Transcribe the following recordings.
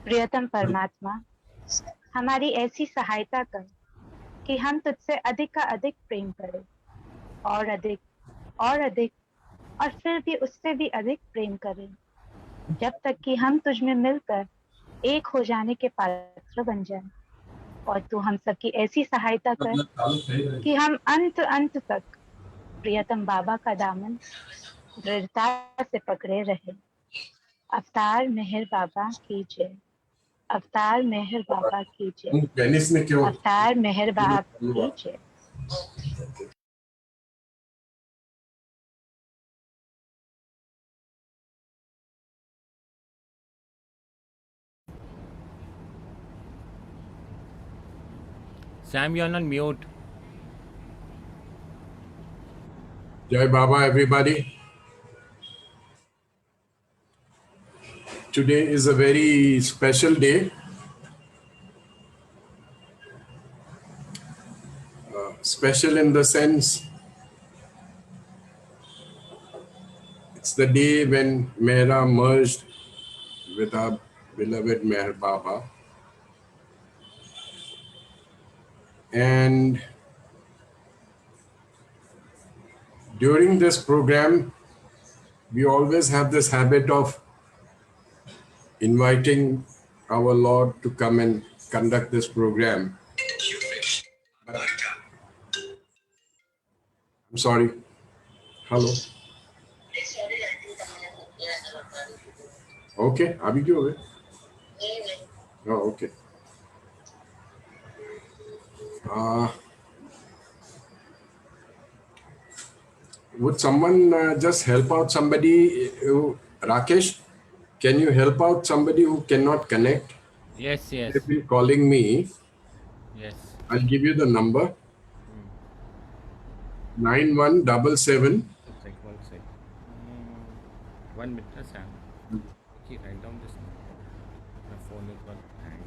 प्रियतम परमात्मा, हमारी ऐसी सहायता कर कि हम तुझसे अधिक का अधिक प्रेम करें, और अधिक और अधिक, और फिर भी उससे भी अधिक प्रेम करें, जब तक कि हम तुझ में मिलकर एक हो जाने के पात्र बन जाएं। और तू हम सबकी ऐसी सहायता कर कि हम अंत अंत तक प्रियतम बाबा का दामन दृढ़ता से पकड़े रहे। अवतार मेहर बाबा की जय। अवतार मेहर बाबा की जय। टेनिस में क्यों अवतार मेहर बाबा की जय। Sam, you're on mute. Jai Baba, everybody. Today is a very special day. Special in the sense it's the day when Mehra merged with our beloved Meher Baba. And during this program, we always have this habit of inviting our Lord to come and conduct this program. I'm sorry. Hello. Okay. Abhi kyo hai? Oh, okay. Would someone just help out somebody? Rakesh, can you help out somebody who cannot connect? Yes, yes, They've been calling me. yes. I'll give you the number 9177. One sec. 1 minute, Sam. Okay, write down this number. My phone is not hang.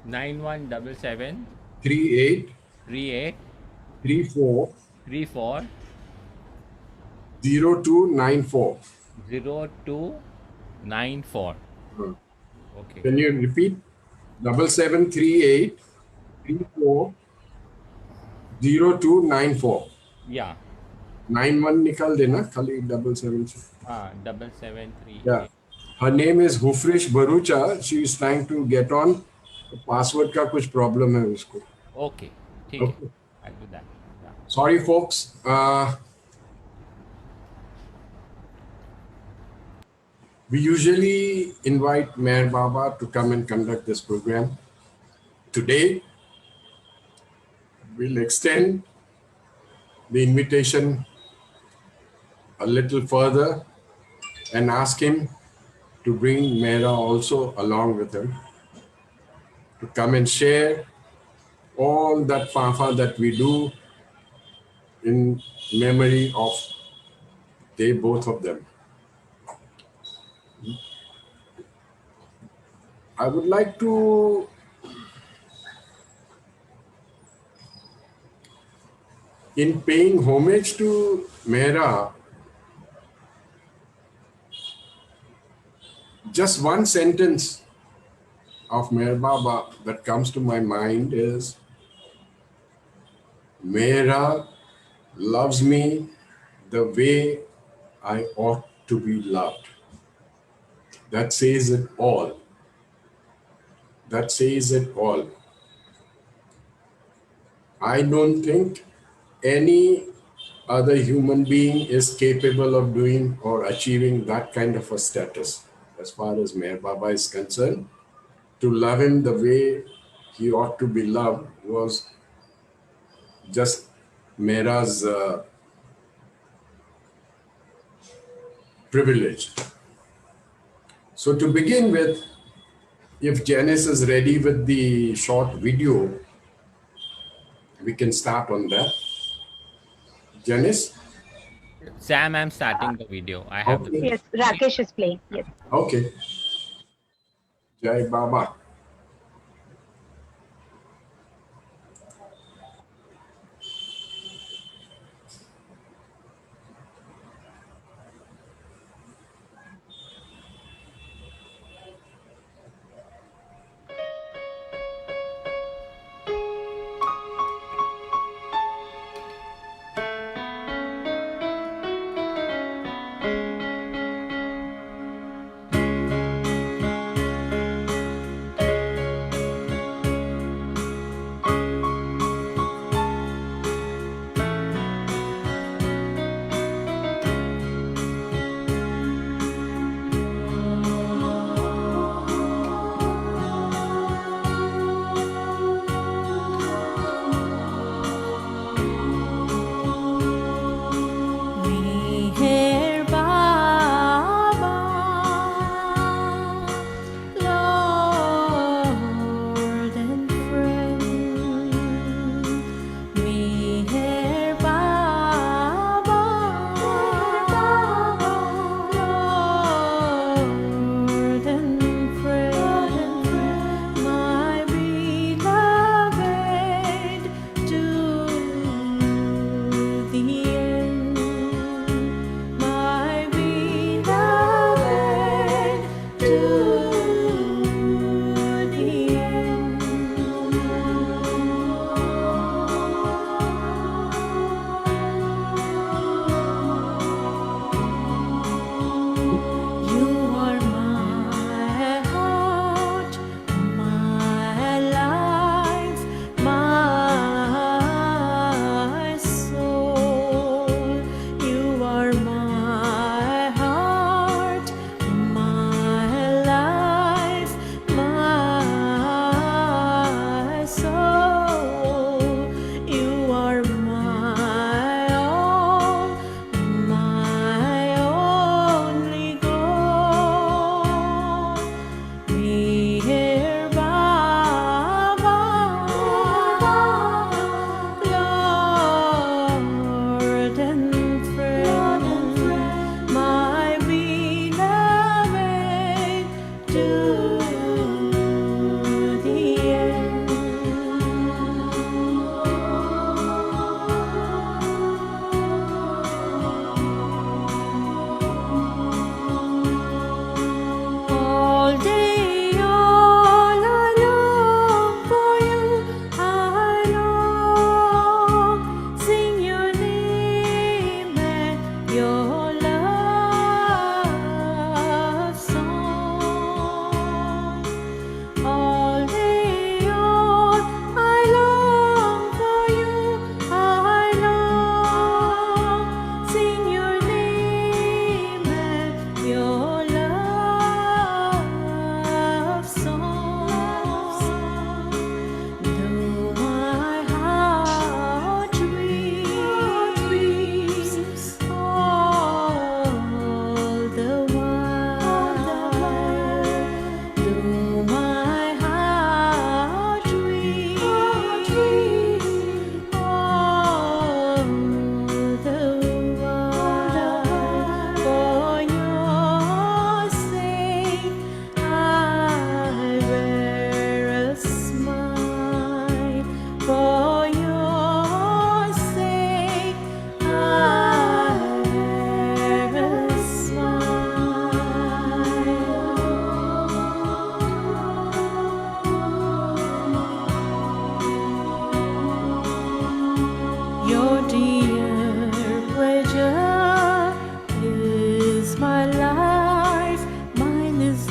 9177 38 38 34 34 0294. 0294. Okay. Can you repeat? 7738 34 0294. Yeah. 91 nikal dena, khali 77. 7738. Yeah. Her name is Hufrish Barucha. She is trying to get on. Password का कुछ problem है उसको. Okay. ठीक है. Okay. I'll do that. Yeah. Sorry, folks. We usually invite Mayor Baba to come and conduct this program. Today, we'll extend the invitation a little further and ask him to bring Mehra also along with him to come and share all that fafa that we do in memory of they both of them. I would like to in paying homage to Mehra, just one sentence of Meher Baba that comes to my mind is Mehra loves me the way I ought to be loved. That says it all. That says it all. I don't think any other human being is capable of doing or achieving that kind of a status as far as Meher Baba is concerned. To love him the way he ought to be loved was just Mehra's privilege. So to begin with, if Janice is ready with the short video, we can start on that. Janice? Sam, I'm starting the video. I have the Okay. video. Yes, Rakesh is playing. Yes. Okay. Jai Baba.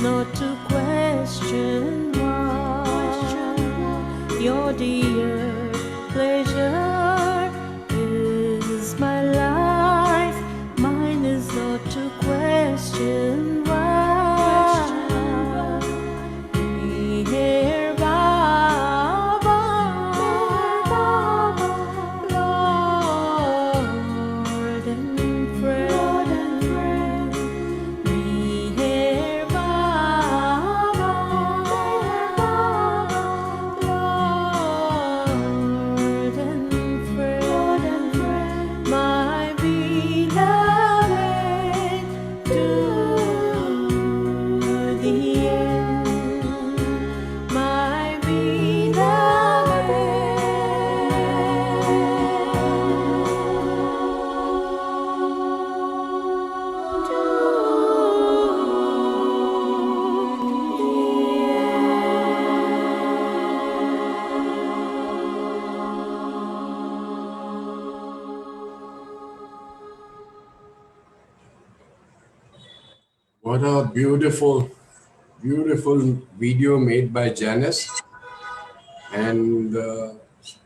not to question why your dear pleasure is my life. Mine is not to question why. Meher Baba, Lord and friend. Meher Baba, Lord and friend. My beloved to the end. My What a beautiful, beautiful video made by Janice. And the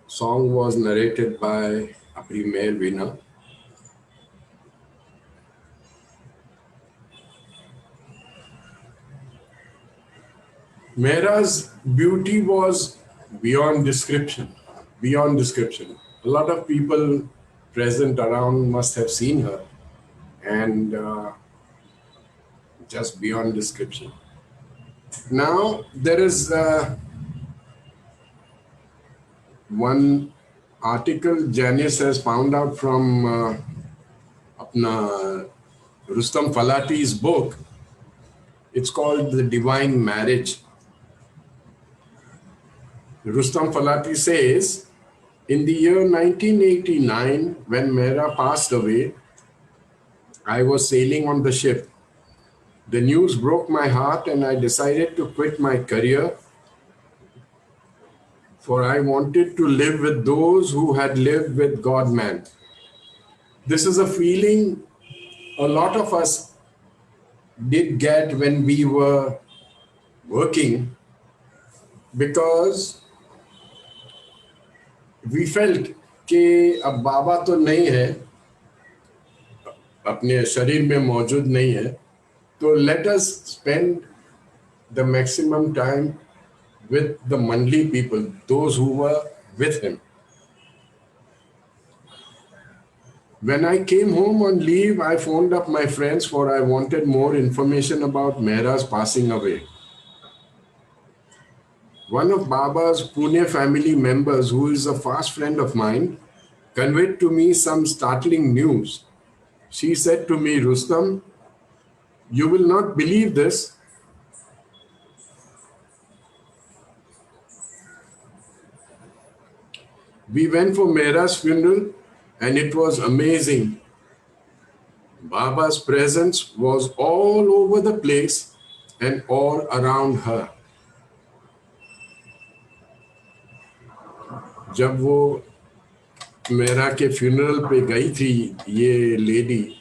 song was narrated by Apri Meher Veena. Mehra's beauty was beyond description. Beyond description. A lot of people present around must have seen her, and just beyond description. Now, there is one article Janice has found out from apna Rustam Falati's book. It's called The Divine Marriage. Rustam Falati says, in the year 1989, when Mehra passed away, I was sailing on the ship. The news broke my heart and I decided to quit my career, for I wanted to live with those who had lived with God-man. This is a feeling a lot of us did get when we were working, because we felt कि अब बाबा तो नहीं है, अपने शरीर में मौजूद नहीं है, तो let us spend the maximum time with the Mandli people, those who were with him. When I came home on leave, I phoned up my friends, for I wanted more information about Mehra's passing away. One of Baba's Pune family members, who is a fast friend of mine, conveyed to me some startling news. She said to me, Rustam, you will not believe this. We went for Mehra's funeral and it was amazing. Baba's presence was all over the place and all around her. जब वो मेहरा के funeral पे गई थी ये lady,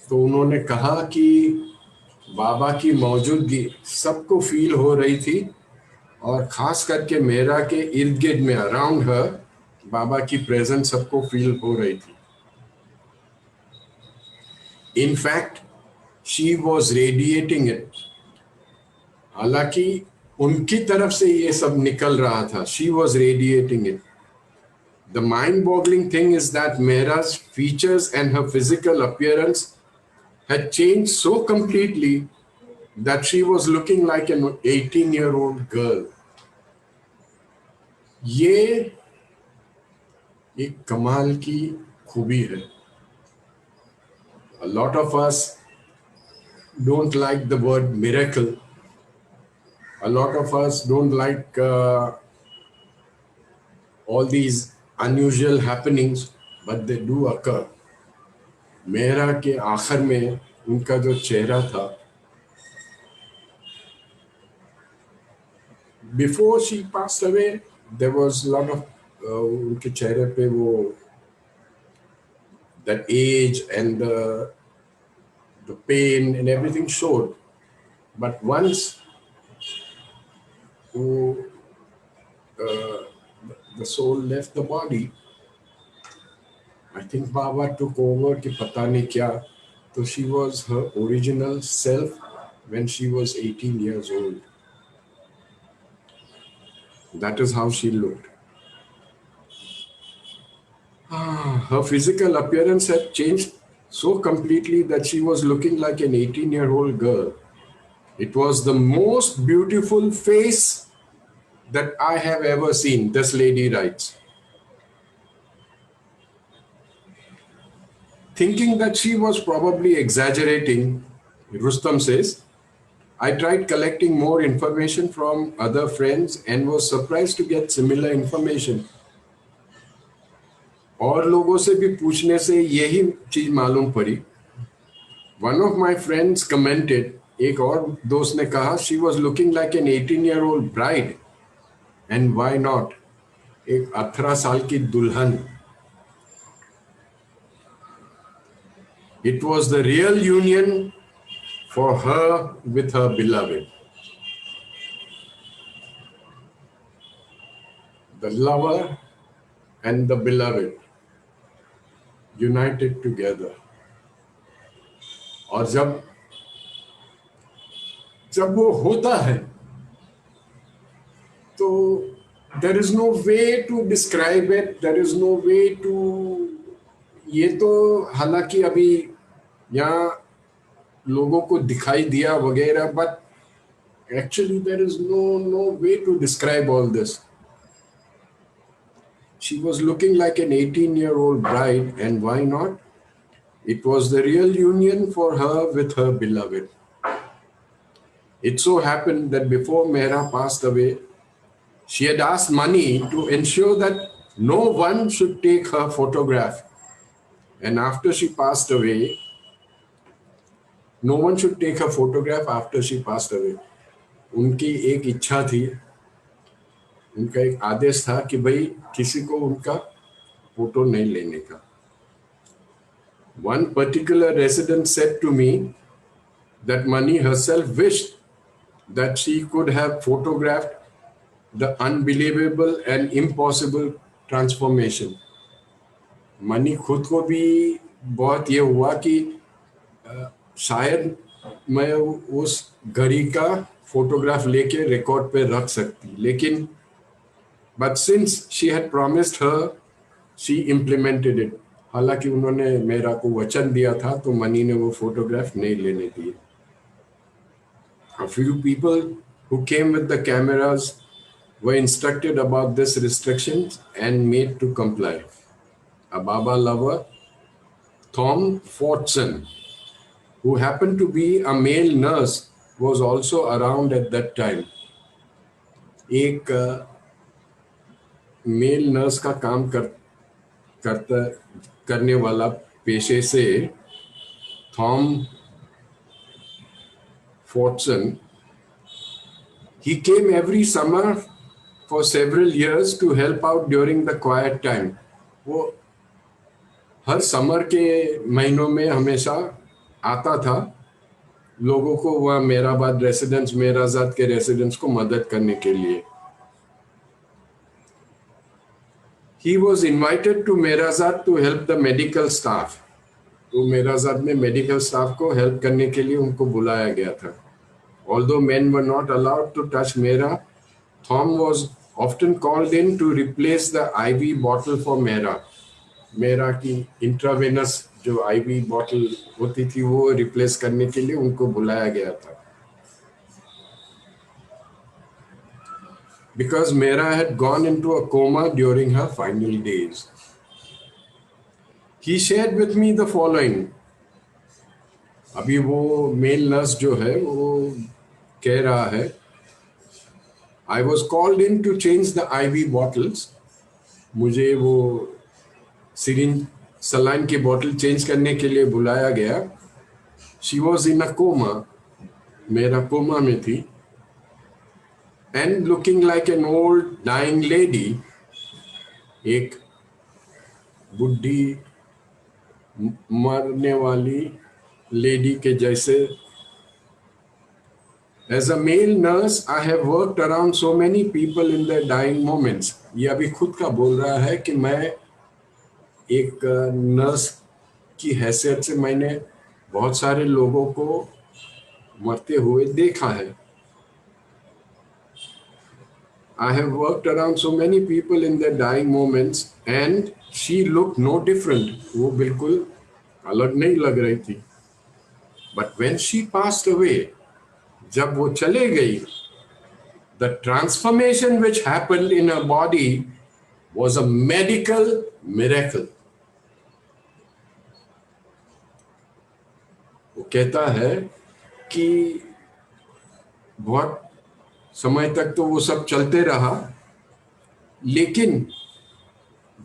तो उन्होंने कहा कि बाबा की मौजूदगी सबको फील हो रही थी, और खास करके मेहरा के इर्द गिर्द में अराउंड हर बाबा की प्रेजेंस सबको फील हो रही थी. In fact, she was radiating it. हालांकि उनकी तरफ से ये सब निकल रहा था. She was radiating it. The mind-boggling thing is that Mehra's features and her physical appearance had changed so completely that she was looking like an 18-year-old girl. ये एक कमाल की खूबी है. A lot of us don't like the word miracle. A lot of us don't like all these unusual happenings, but they do occur. Mehra के आखिर में उनका जो चेहरा था, before she passed away, there was a lot of उनके चेहरे पे वो that age and the pain and everything showed. But once who, the soul left the body, I think Baba took over कि पता नहीं क्या. So she was her original self when she was 18 years old. That is how she looked. Her physical appearance had changed so completely that she was looking like an 18-year-old girl. It was the most beautiful face that I have ever seen, this lady writes. Thinking that she was probably exaggerating, Rustam says, I tried collecting more information from other friends and was surprised to get similar information. और लोगों से भी पूछने से यही चीज मालूम पड़ी. One of my friends commented, एक और दोस्त ने कहा, she was looking like an 18-year-old bride. And why not? एक 18 साल की दुल्हन. It was the real union for her with her beloved. The lover and the beloved united together. और जब वो होता है तो there is no way to describe it, there is no way to. ये तो हालांकि अभी यहाँ लोगों को दिखाई दिया वगैरह, but actually there is no way to describe all this. She was looking like an 18-year-old bride, and why not? It was the real union for her with her beloved. It so happened that before Mehra passed away, she had asked Mani to ensure that no one should take her photograph. And after she passed away, no one should take her photograph after she passed away. उनकी एक इच्छा थी, उनका एक आदेश था कि भाई किसी को उनका फोटो नहीं लेने का. One particular resident said to me that Mani herself wished that she could have photographed the unbelievable and impossible transformation. Mani खुद को भी बहुत ये हुआ कि शायद मैं उस घड़ी का फोटोग्राफ लेके रिकॉर्ड पे रख सकती, लेकिन but since she had promised her, she implemented it. हालांकि उन्होंने मेरा को वचन दिया था तो मनी ने वो फोटोग्राफ नहीं लेने दिए. A few people who came with the cameras were instructed about this restrictions and made to comply. A Baba lover, Tom Fortson, who happened to be a male nurse, was also around at that time. एक male nurse का काम करने वाला पेशे से Tom Fortson, he came every summer for several years to help out during the quiet time. वो हर summer के महीनों में हमेशा आता था लोगों को वह मेराबाद रेसिडेंस, मेराजाद के रेसिडेंस को मदद करने के लिए. He was invited to Merazad to help the medical staff. तो मेराजाद में मेडिकल स्टाफ को हेल्प करने के लिए उनको बुलाया गया था. Although men were not allowed to touch Mera, Tom was often called in to replace the IV bottle for Mera. Mera की इंट्रावेनस जो IV बॉटल होती थी वो रिप्लेस करने के लिए उनको बुलाया गया था. Because Mera had gone into a coma during her final days. He shared with me the following. अभी वो मेल नर्स जो है वो कह रहा है, I was called in to change the IV bottles. मुझे वो सिरिंज सलाइन की बोतल चेंज करने के लिए बुलाया गया. She was in a coma. मेरा कोमा में थी. And looking like an old dying lady, एक बुढ़ी मरने वाली लेडी के जैसे As a male nurse, I have worked around so many people in their dying moments. ये अभी खुद का बोल रहा है कि मैं एक नर्स की हैसियत से मैंने बहुत सारे लोगों को मरते हुए देखा है. I have worked around so many people in their dying moments and she looked no different. वो बिल्कुल अलग नहीं लग रही थी. But when she passed away, जब वो चले गई, the transformation which happened in her body was a medical miracle. वो कहता है कि बहुत समय तक तो वो सब चलते रहा, लेकिन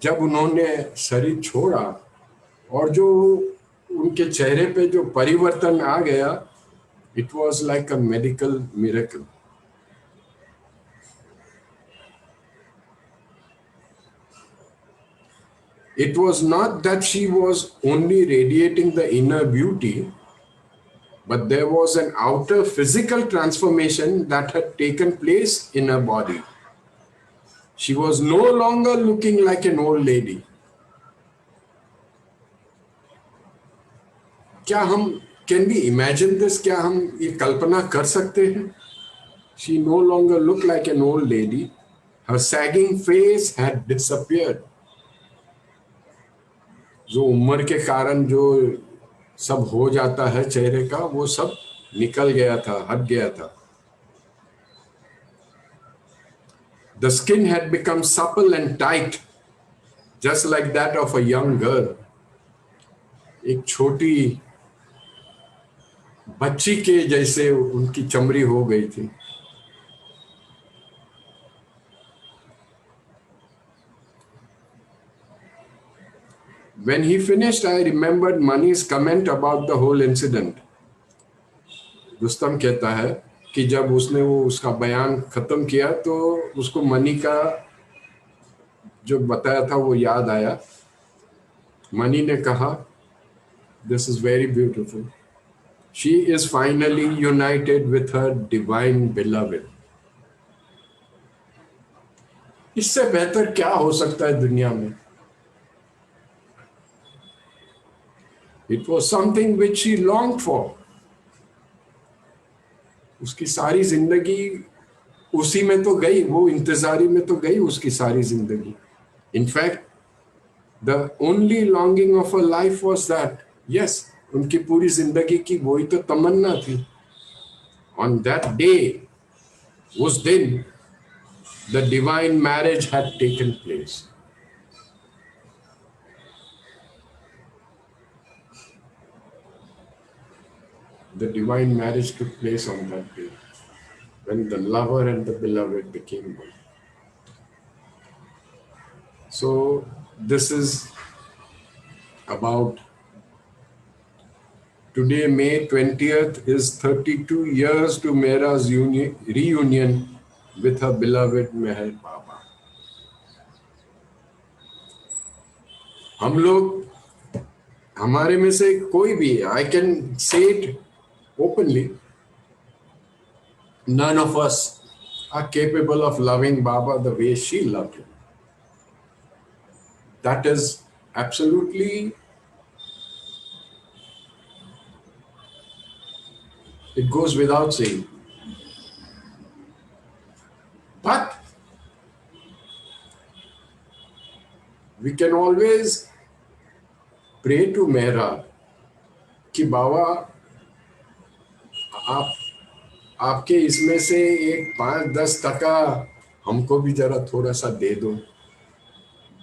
जब उन्होंने शरीर छोड़ा और जो उनके चेहरे पे जो परिवर्तन आ गया, it was like a medical miracle. It was not that she was only radiating the inner beauty, but there was an outer physical transformation that had taken place in her body. She was no longer looking like an old lady. Can we imagine this? क्या हम ये कल्पना कर सकते हैं? She no longer looked like an old lady. Her sagging face had disappeared. जो उम्र के कारण जो सब हो जाता है चेहरे का, वो सब निकल गया था, हट गया था. The skin had become supple and tight, just like that of a young girl. एक छोटी बच्ची के जैसे उनकी चमड़ी हो गई थी. When he finished, I remembered Mani's comment about the whole incident. Rustam कहता है कि जब उसने वो उसका बयान खत्म किया तो उसको मनी का जो बताया था वो याद आया. मनी ने कहा, "This is very beautiful. She is finally united with her divine beloved." इससे बेहतर क्या हो सकता है दुनिया में? It was something which she longed for. उसकी सारी जिंदगी उसी में तो गई, वो इंतजारी में तो गई उसकी सारी जिंदगी. In fact, the only longing of her life was that, yes, उनकी पूरी जिंदगी की वही तो तमन्ना थी. On that day, उस दिन, the divine marriage had taken place. The divine marriage took place on that day, when the lover and the beloved became one. So this is about today, May 20th is 32 years to Mera's reunion with her beloved Meher Baba. हम लोग, हमारे में से कोई भी, I can say it openly, none of us are capable of loving Baba the way she loved him. That is absolutely, it goes without saying. But we can always pray to Mehra कि बाबा आपके इसमें से एक 5-10% हमको भी जरा थोड़ा सा दे दो.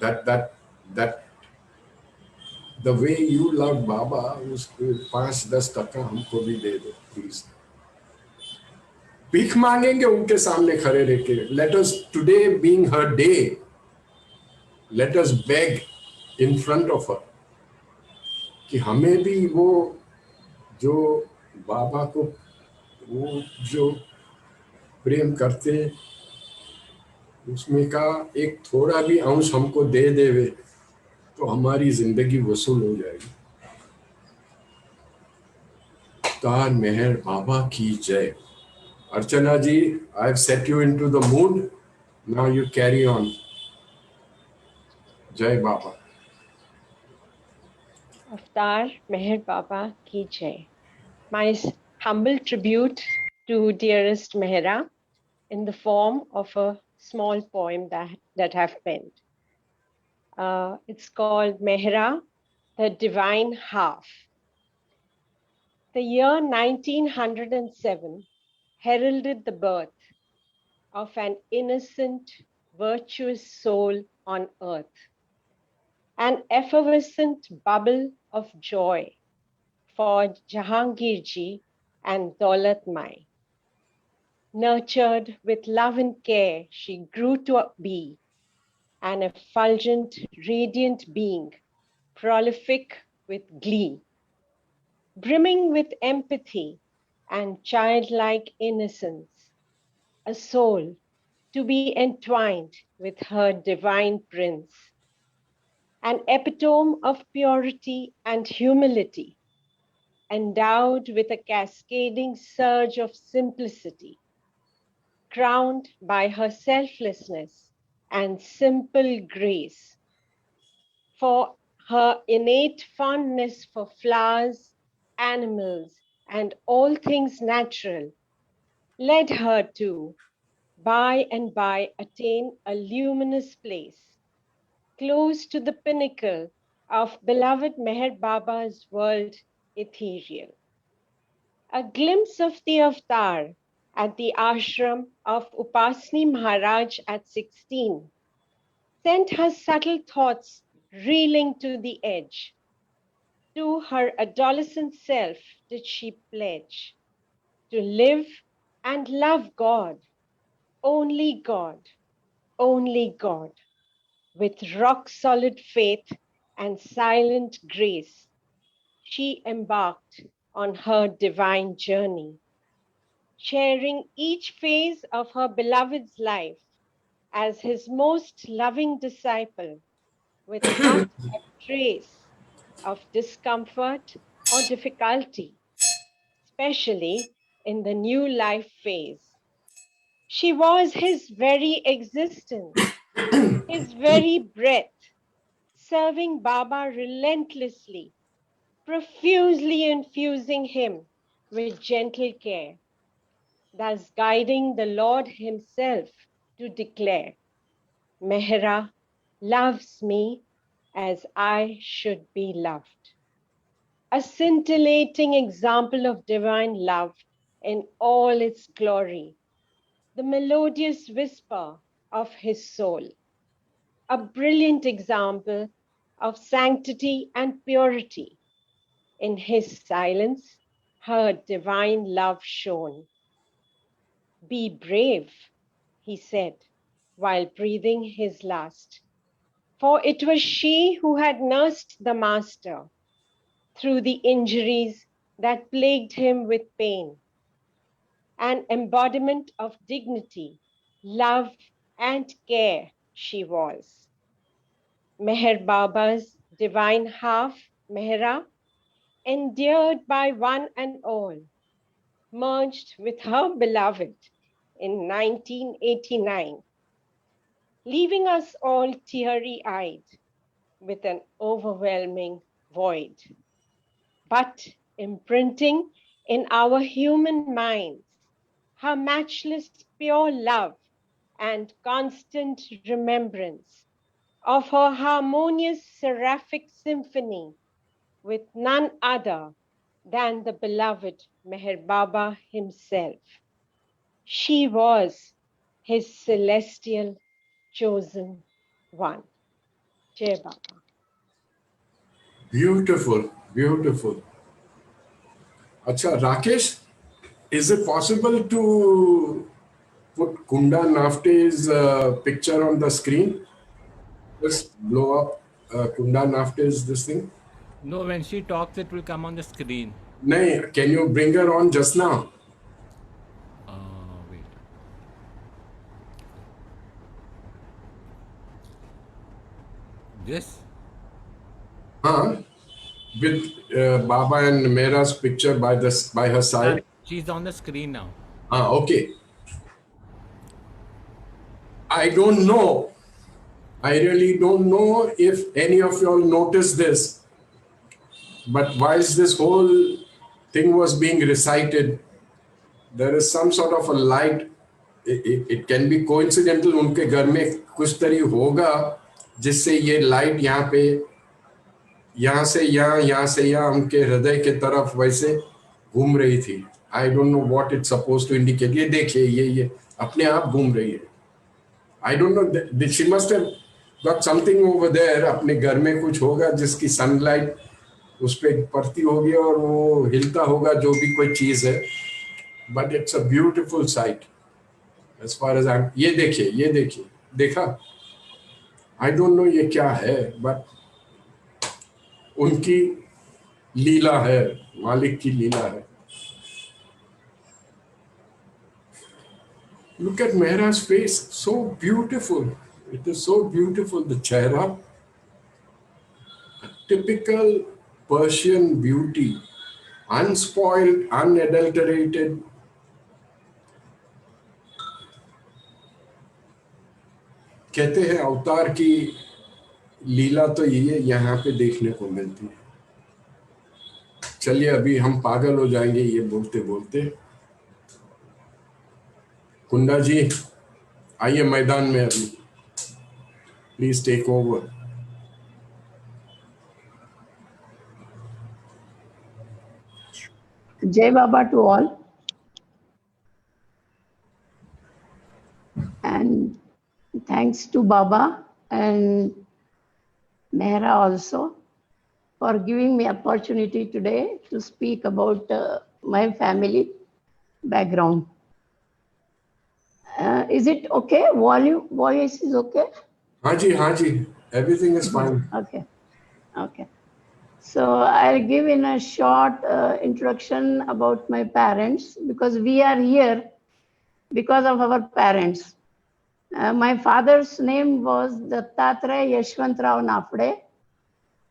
That the way you love Baba, उसको 5-10% हमको भी दे दो प्लीज. भीख मांगेंगे उनके सामने खड़े रह के. Let us today being her day, let us beg in front of her कि हमें भी वो जो बाबा को वो जो प्रेम करते उसमें का एक थोड़ा भी अंश हमको दे देवे तो हमारी जिंदगी वसूल हो जाएगी. तार मेहर बाबा की जय. Archana ji, I've set you into the mood. Now you carry on. Jai Baba. Avtar Meher Baba Ki Jai. My humble tribute to dearest Mehra in the form of a small poem that I've penned. It's called Mehra, the Divine Half. The year 1907 heralded the birth of an innocent, virtuous soul on earth, an effervescent bubble of joy for Jahangirji and Daulat Mai. Nurtured with love and care, she grew to be an effulgent, radiant being, prolific with glee, brimming with empathy and childlike innocence, a soul to be entwined with her divine prince, an epitome of purity and humility, endowed with a cascading surge of simplicity, crowned by her selflessness and simple grace, for her innate fondness for flowers, animals, and all things natural, led her to, by and by, attain a luminous place, close to the pinnacle of beloved Meher Baba's world ethereal. A glimpse of the avatar at the ashram of Upasni Maharaj at 16 sent her subtle thoughts reeling to the edge. To her adolescent self did she pledge to live and love God, only God, only God, with rock-solid faith and silent grace. She embarked on her divine journey, sharing each phase of her beloved's life as his most loving disciple, with not a trace of discomfort or difficulty, especially in the new life phase. She was his very existence, his very breath, serving Baba relentlessly, profusely infusing him with gentle care, thus guiding the Lord himself to declare, Mehra loves me as I should be loved. A scintillating example of divine love in all its glory, the melodious whisper of his soul, a brilliant example of sanctity and purity. In his silence, her divine love shone. Be brave, he said, while breathing his last. For it was she who had nursed the master through the injuries that plagued him with pain. An embodiment of dignity, love, and care she was. Meher Baba's divine half, Mehra, endeared by one and all, merged with her beloved in 1989, leaving us all teary-eyed with an overwhelming void, but imprinting in our human minds her matchless pure love and constant remembrance of her harmonious seraphic symphony with none other than the beloved Meher Baba himself. She was his celestial chosen one. Jai Baba. Beautiful, beautiful. Acha, Rakesh, is it possible to put Kunda Nafte's picture on the screen? Just blow up Kunda Nafte's this thing. No, when she talks, it will come on the screen. Nay, can you bring her on just now? Wait. This? Huh? With Baba and Mehra's picture by her side. She's on the screen now. Okay. I don't know. I really don't know if any of y'all noticed this, but whilst this whole thing was being recited, there is some sort of a light. It can be coincidental. उनके घर में कुछ तरी होगा जिससे ये light यहाँ पे, यहाँ से यहाँ से यहाँ उनके हृदय के तरफ वैसे घूम रही थी. I don't know what it's supposed to indicate. ये देखिए, ये अपने आप घूम रही है. I don't know. She must have got something over there. अपने घर में कुछ होगा जिसकी सनलाइट उस पर पड़ती होगी और वो हिलता होगा, जो भी कोई चीज है. But it's a beautiful sight. As far as I'm, ये देखिए, देखा? I don't know ये क्या है, but उनकी लीला है, मालिक की लीला है. Look at Mehra's face, so beautiful. It is so beautiful. The chehra, a typical Persian beauty, unspoiled, unadulterated. कहते हैं अवतार की लीला तो ये यहाँ पे देखने को मिलती है. चलिए अभी हम पागल हो जाएंगे ये बोलते बोलते. कुंडा जी आइए मैदान में अभी, please take over. Jai Baba to all. And thanks to Baba and Mehra also for giving me opportunity today to speak about my family background. Is it okay? Voice is okay? हाँ जी, everything is fine. Okay. So I'll give in a short introduction about my parents, because we are here because of our parents. My father's name was Dattatreya Yashwantrao Nafde,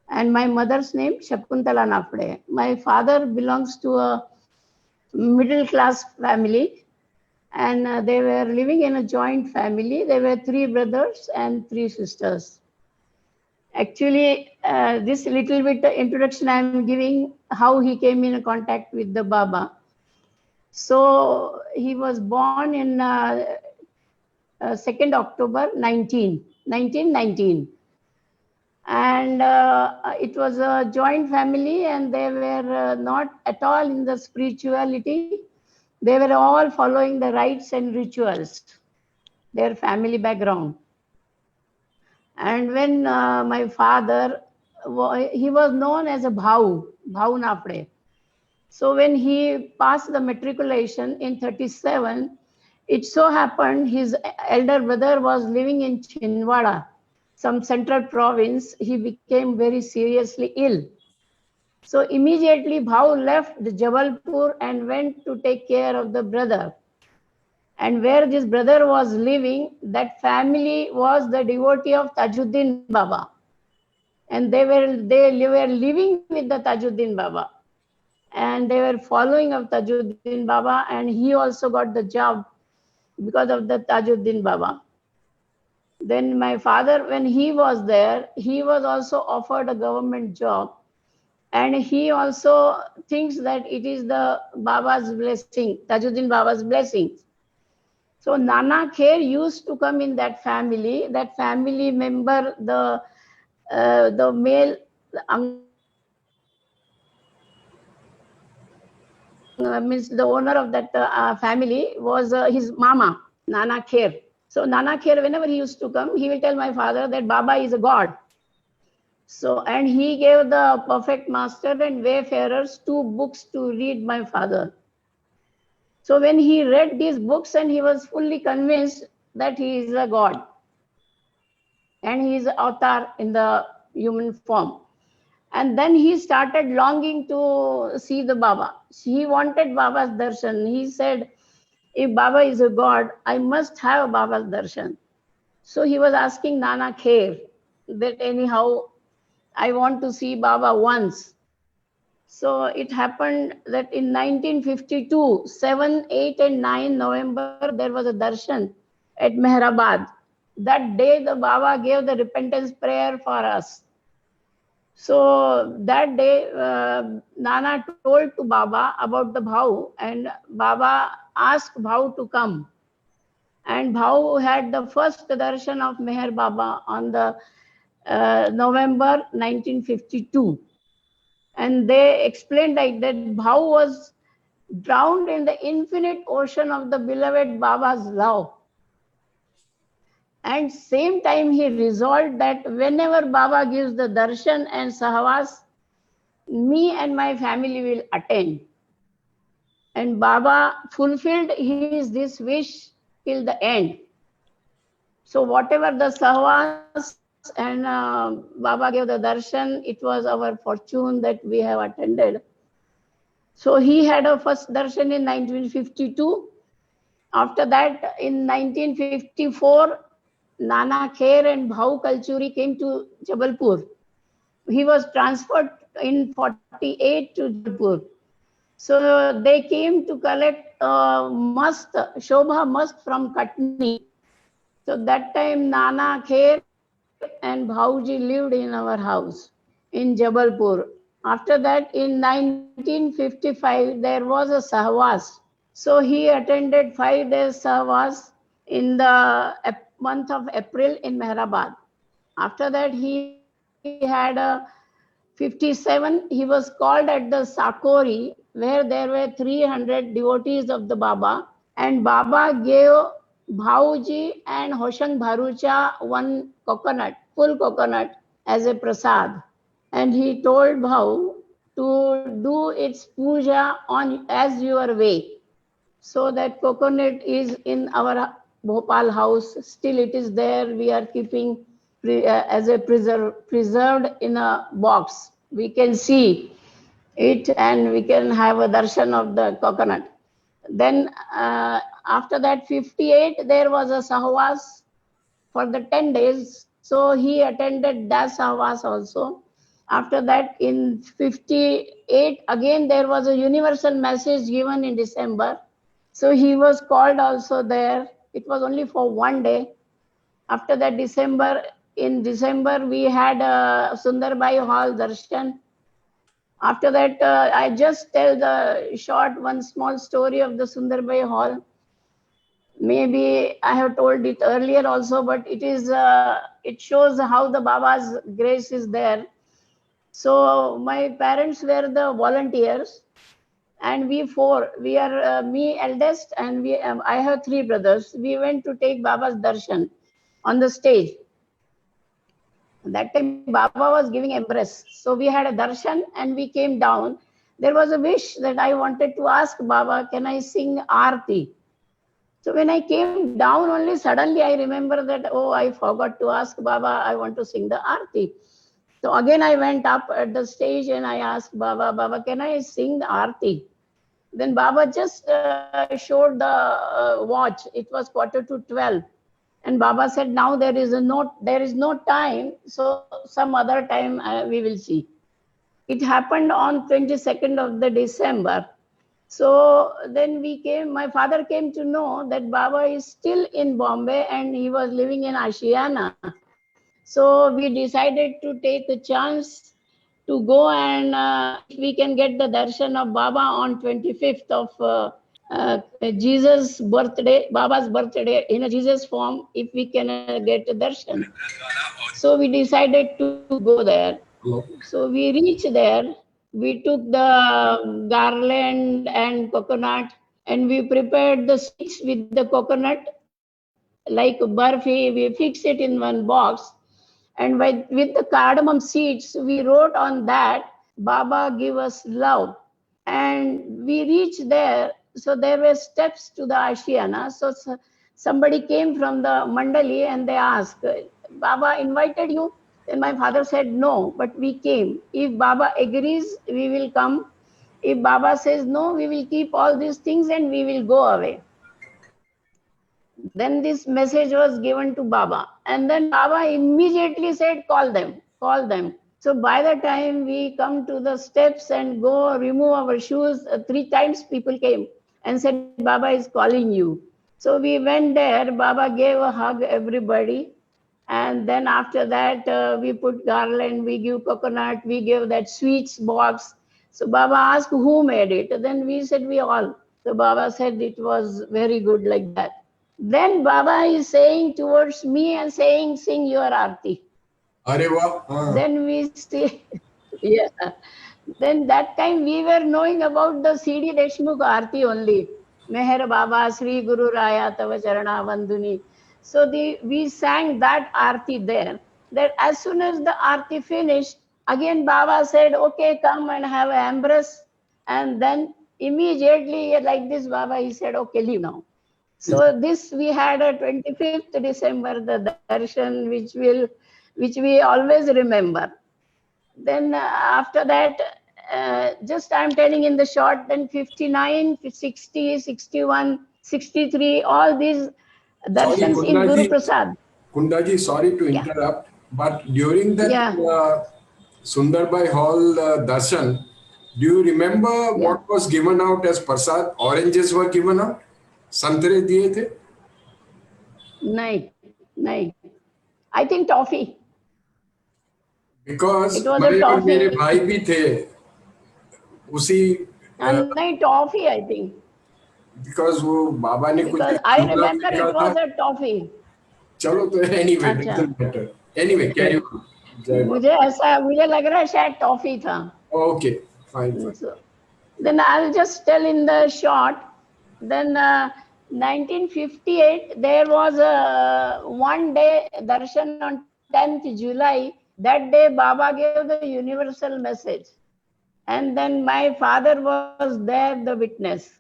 and my mother's name Shakuntala Nafde. My father belongs to a middle class family, and they were living in a joint family. There were 3 brothers and 3 sisters. Actually, this little bit introduction I am giving how he came in contact with the Baba. So he was born in 2nd October 1919. And it was a joint family, and they were not at all in the spirituality. They were all following the rites and rituals, their family background. And when my father, he was known as a Bhau Nafde. So when he passed the matriculation in 37, it so happened his elder brother was living in Chinwada, some central province. He became very seriously ill. So immediately Bhau left Jabalpur and went to take care of the brother. And where this brother was living, that family was the devotee of Tajuddin Baba. And they were living with the Tajuddin Baba. And they were following of Tajuddin Baba, and he also got the job because of the Tajuddin Baba. Then my father, when he was there, he was also offered a government job. And he also thinks that it is the Baba's blessing, Tajuddin Baba's blessing. So Nana Kher used to come in that family. That family member, the male means the owner of that family was his mama, Nana Kher. So Nana Kher, whenever he used to come, he will tell my father that Baba is a god. So, and he gave the Perfect Master and Wayfarers 2 books to read my father. So when he read these books, and he was fully convinced that he is a god and he is an avatar in the human form. And then he started longing to see the Baba. He wanted Baba's darshan. He said, if Baba is a god, I must have Baba's darshan. So he was asking Nana Kher that anyhow, I want to see Baba once. So it happened that in 1952, 7, 8, and 9 November, there was a darshan at Mehrabad. That day, the Baba gave the repentance prayer for us. So that day, Nana told to Baba about the Bhau, and Baba asked Bhau to come. And Bhau had the first darshan of Meher Baba on the November 1952. And they explained like that Bhau was drowned in the infinite ocean of the beloved Baba's love. And same time he resolved that whenever Baba gives the darshan and sahwas, me and my family will attend. And Baba fulfilled this wish till the end. So whatever the sahwas and Baba gave the darshan, it was our fortune that we have attended. So he had a first darshan in 1952. After that, in 1954, Nana Kher and Bhau Kalchuri came to Jabalpur. He was transferred in 48 to Jabalpur. So they came to collect must, Shobha must from Katni. So that time Nana Kher and Bhauji lived in our house in Jabalpur. After that, in 1955, there was a sahwas. So he attended 5 days sahwas in the month of April in Mehrabad. After that, he had a 57. He was called at the Sakori, where there were 300 devotees of the Baba, and Baba gave Bhauji and Hoshang Bharucha one coconut, full coconut, as a prasad. And he told Bhau to do its puja on as your way. So that coconut is in our Bhopal house. Still it is there. We are keeping as a preserved in a box. We can see it and we can have a darshan of the coconut. Then after that 58, there was a sahwas for the 10 days. So he attended that sahwas also. After that, in 58, again there was a universal message given in December. So he was called also there. It was only for 1 day. After that, in December, we had a Sundarbai Hall darshan. After that, I just tell the short one small story of the Sundarbai Hall. Maybe I have told it earlier also, but it shows how the Baba's grace is there. So my parents were the volunteers, and we are me eldest, and I have 3 brothers. We went to take Baba's darshan on the stage. That time Baba was giving embrace. So we had a darshan and we came down. There was a wish that I wanted to ask Baba, can I sing Aarti? So when I came down only, suddenly I remember that, oh, I forgot to ask Baba, I want to sing the Aarti. So again I went up at the stage and I asked Baba, can I sing the Aarti? Then Baba just showed the watch. It was 11:45. And Baba said, now there is no time, so some other time we will see. It happened on 22nd of the December. So then my father came to know that Baba is still in Bombay and he was living in Ashiana. So we decided to take a chance to go and if we can get the darshan of Baba on 25th of Jesus' birthday, Baba's birthday in a Jesus form, if we can get a darshan. So we decided to go there. So we reached there. We took the garland and coconut and we prepared the sticks with the coconut like barfi. We fixed it in one box. And with the cardamom seeds, we wrote on that, Baba give us love. And we reached there. So there were steps to the Ashiana. So somebody came from the Mandali and they asked, Baba invited you? Then my father said, no, but we came. If Baba agrees, we will come. If Baba says no, we will keep all these things and we will go away. Then this message was given to Baba. And then Baba immediately said, call them. So by the time we come to the steps and go remove our shoes, 3 times people came and said, Baba is calling you. So we went there, Baba gave a hug everybody. And then after that, we put garland, we give coconut, we give that sweets box. So Baba asked who made it. Then we said we all. So Baba said it was very good like that. Then Baba is saying towards me and saying, sing your arti. Are wah. हाँ. Then we see, yeah. Then that time we were knowing about the C.D. Deshmukh Aarti only. Meher Baba, Sri Guru Raya, Tava Charana Vanduni. So we sang that Aarti there. That as soon as the Aarti finished, again Baba said, okay, come and have an embrace. And then immediately like this, Baba, he said, okay, leave now. So this we had a 25th December, the darshan, which we always remember. Then after that, just I'm telling in the short, then 59, 60, 61, 63, all these darshans in Guru Prasad. Kundaji, sorry to interrupt, but during that Sundarbai Hall darshan, do you remember what was given out as prasad? Oranges were given out? Santre diye the? No. I think toffee. Because it was a toffee. मेरे भाई भी थे उसी नहीं toffee I think. Because वो बाबा ने कुछ I remember it was a toffee. चलो तो anyway doesn't matter. Anyway carry on. मुझे लग रहा है शायद toffee था. Okay, fine. So, then I'll just tell in the short. Then 1958 there was a one-day darshan on 10th July. That day Baba gave the universal message. And then my father was there, the witness.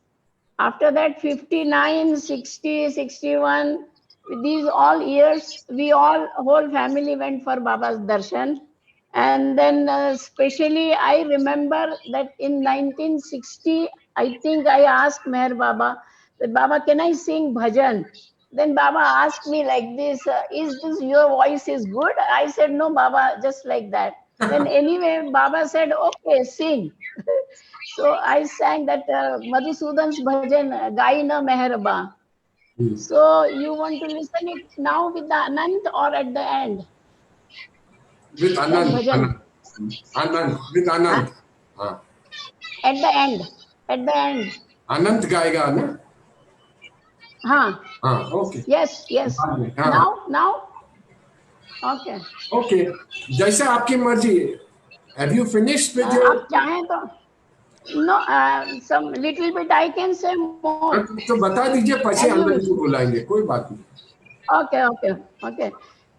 After that, 59, 60, 61, these all years, whole family went for Baba's darshan. And then especially I remember that in 1960, I think I asked Meher Baba, that Baba, can I sing bhajan? Then Baba asked me like this, is this your voice is good? I said, no, Baba, just like that. Then anyway, Baba said, okay, sing. So I sang that Madhusudan's bhajan, Gaina Meherba. So you want to listen it now with the Anant or at the end? With Anant. With Anant. At the end. Anant गाएगा ना? हाँ. Okay. Yes. Now. Okay. जैसे आपकी मर्जी. Have you finished with your? आप चाहें तो. No, some little bit I can say more. तो बता दीजिए पीछे अंदर को बुलाएंगे कोई बात नहीं. Okay.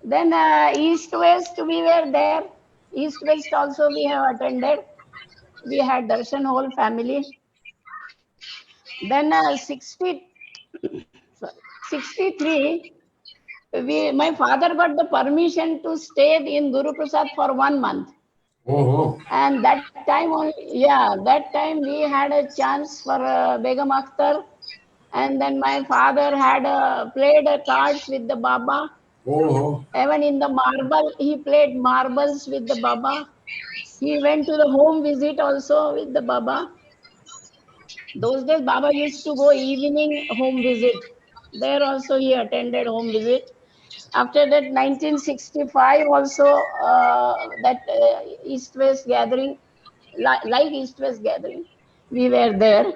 Then East West we were there. East West also we have attended. We had darshan whole family. Then 63, my father got the permission to stay in Guru Prasad for 1 month. Oh. And that time we had a chance for Begum Akhtar. And then my father had played cards with the Baba. Oh. Even in the marble, he played marbles with the Baba. He went to the home visit also with the Baba. Those days, Baba used to go evening home visit. There also he attended home visit. After that, 1965 also that East-West gathering, like East-West gathering, we were there.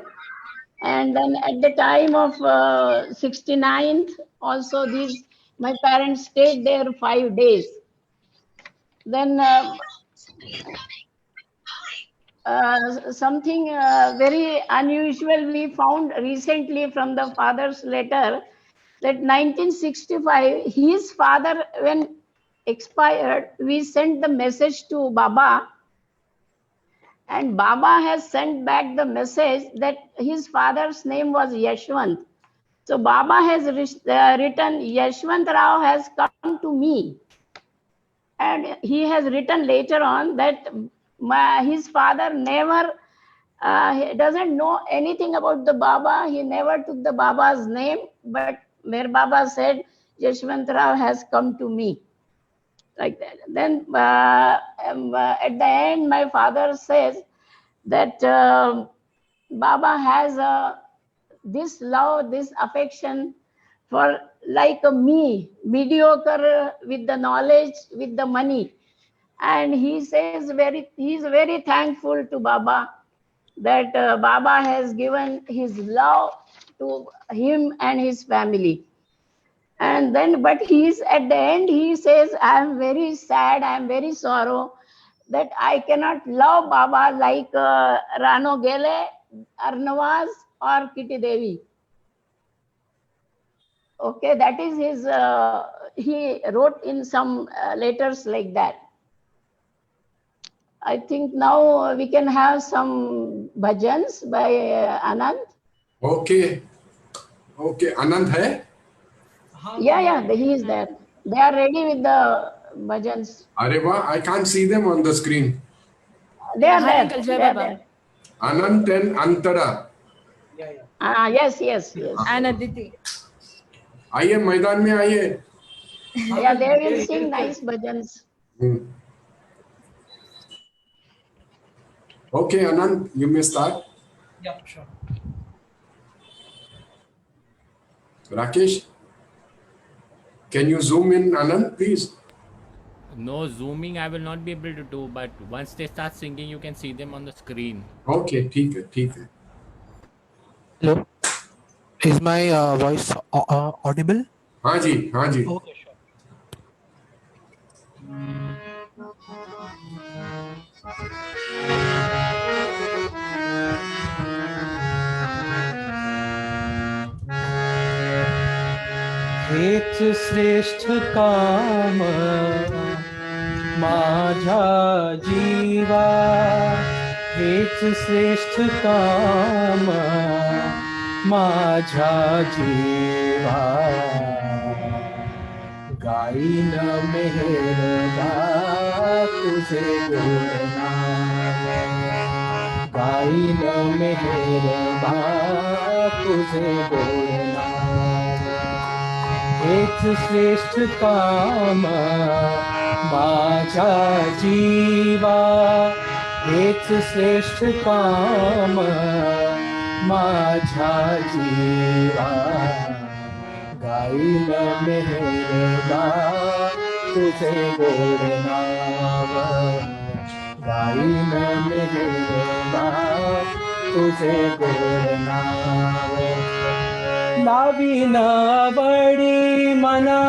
And then at the time of 69th, also my parents stayed there 5 days. Then something very unusual we found recently from the father's letter, that 1965, his father, when expired, we sent the message to Baba, and Baba has sent back the message that his father's name was Yashwant. So Baba has written, Yashwant Rao has come to me. And he has written later on that his father never, he doesn't know anything about the Baba. He never took the Baba's name, but Meher Baba said, Yashwant Rao has come to me. like that. Then at the end, my father says that Baba has this love, this affection for like me, mediocre with the knowledge, with the money. And he says he's very thankful to Baba that Baba has given his love to him and his family. And then, but he's at the end, he says, I am very sad, I am very sorrow that I cannot love Baba like Rano Gele, Arnavaz, or Kitty Devi. Okay, that is his, he wrote in some letters like that. I think now we can have some bhajans by Anand. Okay. Okay. Anand hai? Yeah, he is there. They are ready with the bhajans. Are wah, I can't see them on the screen. They are Hi, there. Uncle They Jai are Baba. there. Anant and Antara. Yes. And Aditi. आइए मैदान में आइए. Yeah, they will sing nice bhajans. Okay, Anand, you may start. Yeah, sure. Rakesh, can you zoom in, Anand, please? No zooming I will not be able to do, but once they start singing, you can see them on the screen. Okay, ठीक है. Hello. Is my voice audible? हाँ जी. Okay, sure. हेच श्रेष्ठ काम माझा जीवा, हेच श्रेष्ठ काम माझा जीवा, गाईन मेहरबा तुझे गुणनाम, गाईन मेहरबा तुझे गुणनाम, हेच श्रेष्ठ काम माझा जीवा, हेच श्रेष्ठ काम माझा जीवा, गाईन मेहरबा तुझे गोड नाम, गाईन मेहरबा तुझे गोड नाम, लावीन बडी मना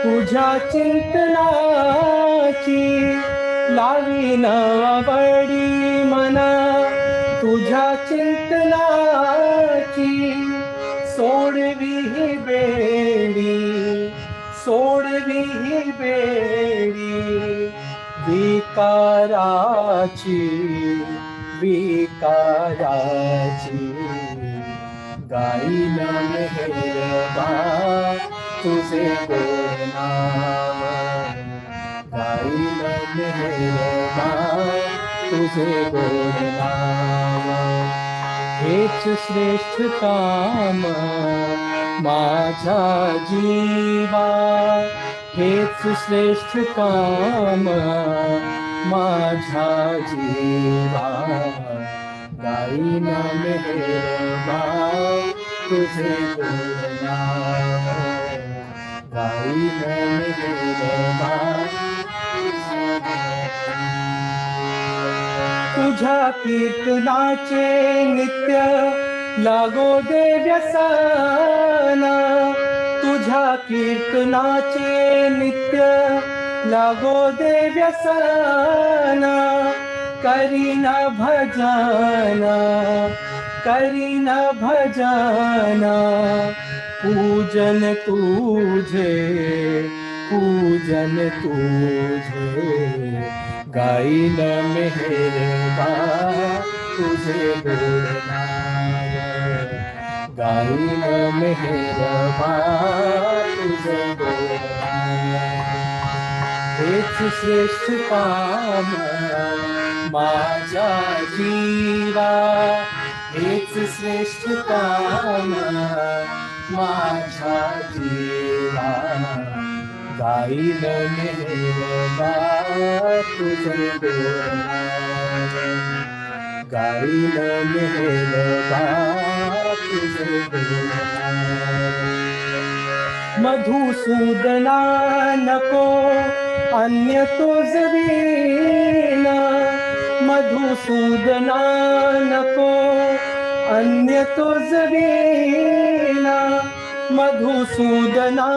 तुझ्या चिंतनाची, लावीन बडी मना तुझ्या चिंतनाची, सोडवी ही बेडी, सोडवी ही बेडी विकाराची, विकाराची, गाईन मेहरबा तुझे गोड नाम, गाईन मेहरबा तुझे गोड नाम, हेच श्रेष्ठ काम माझा जीवा, हेच श्रेष्ठ काम माझा जीवा, गाईन मेहरबा तुझे गोड नाम, गाईन मेहरबा तुझ्या कीर्तनाचे नित्य लागो दे व्यसन, तुझ्या कीर्तनाचे नित्य लागो दे व्यसन, करीन भजन, करीन भजन, पूजन तुझे, पूजन तुझे, गाईन मेहरबा तुझे गोड नाम, गाईन मेहरबा तुझे गोड नाम, हेच श्रेष्ठ काम माझा जीवा, हेच श्रेष्ठ काम माझा जीवा, गाईन मेहरबा तुझे गोडनाव गाईन मेहरबा तुझे गोडनाव मधुसूदना नको अन्य तुझ वीणा मधुसूदना नको अन्य तुझ वीणा मधुसूदना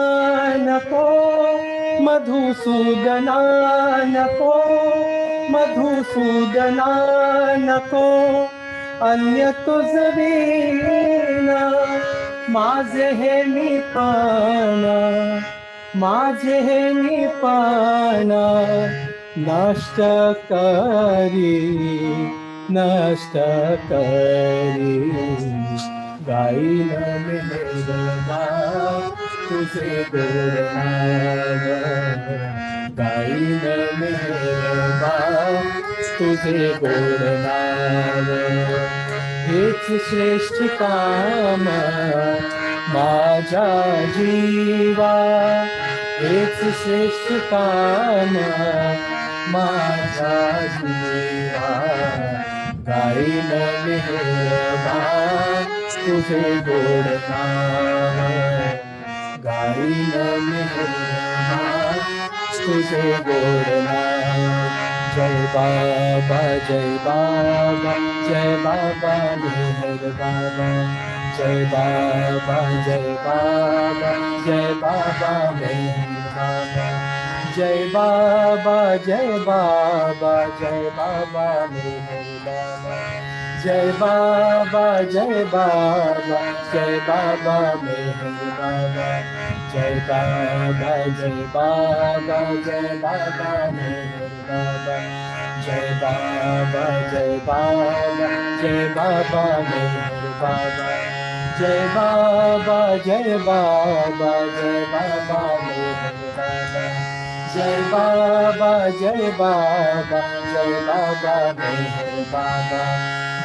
नको मधुसूदना नको मधुसूदना नको अन्य तुझ वीणा माझे हे निपाण माझे हे निपाण नष्ट करी नष्ट करी गाईन मेहरबा तुझे गोडनाव गाईन मेहरबा तुझे गोडनाव हेच श्रेष्ठ काम माझ्या जीवा हेच श्रेष्ठ काम माझ्या जीवा गाईन मेहरबा तुझे गोडनाव गाईन मेहरबा तुझे गोडनाव जय बाबा जय बाबा जय बाबा मेहर बाबा जय बाबा जय बाबा जय बाबा मेहर बाबा जय बाबा जय बाबा जय बाबा मेहर बाबा जय बाबा जय बाबा जय बाबा मेहर बाबा जय बाबा जय बाबा जय बाबा मेहर बाबा जय बाबा जय बाबा जय बाबा मेहर बाबा जय बाबा जय बाबा जय बाबा मेहर बाबा जय बाबा जय बाबा जय बाबा मेहर बाबा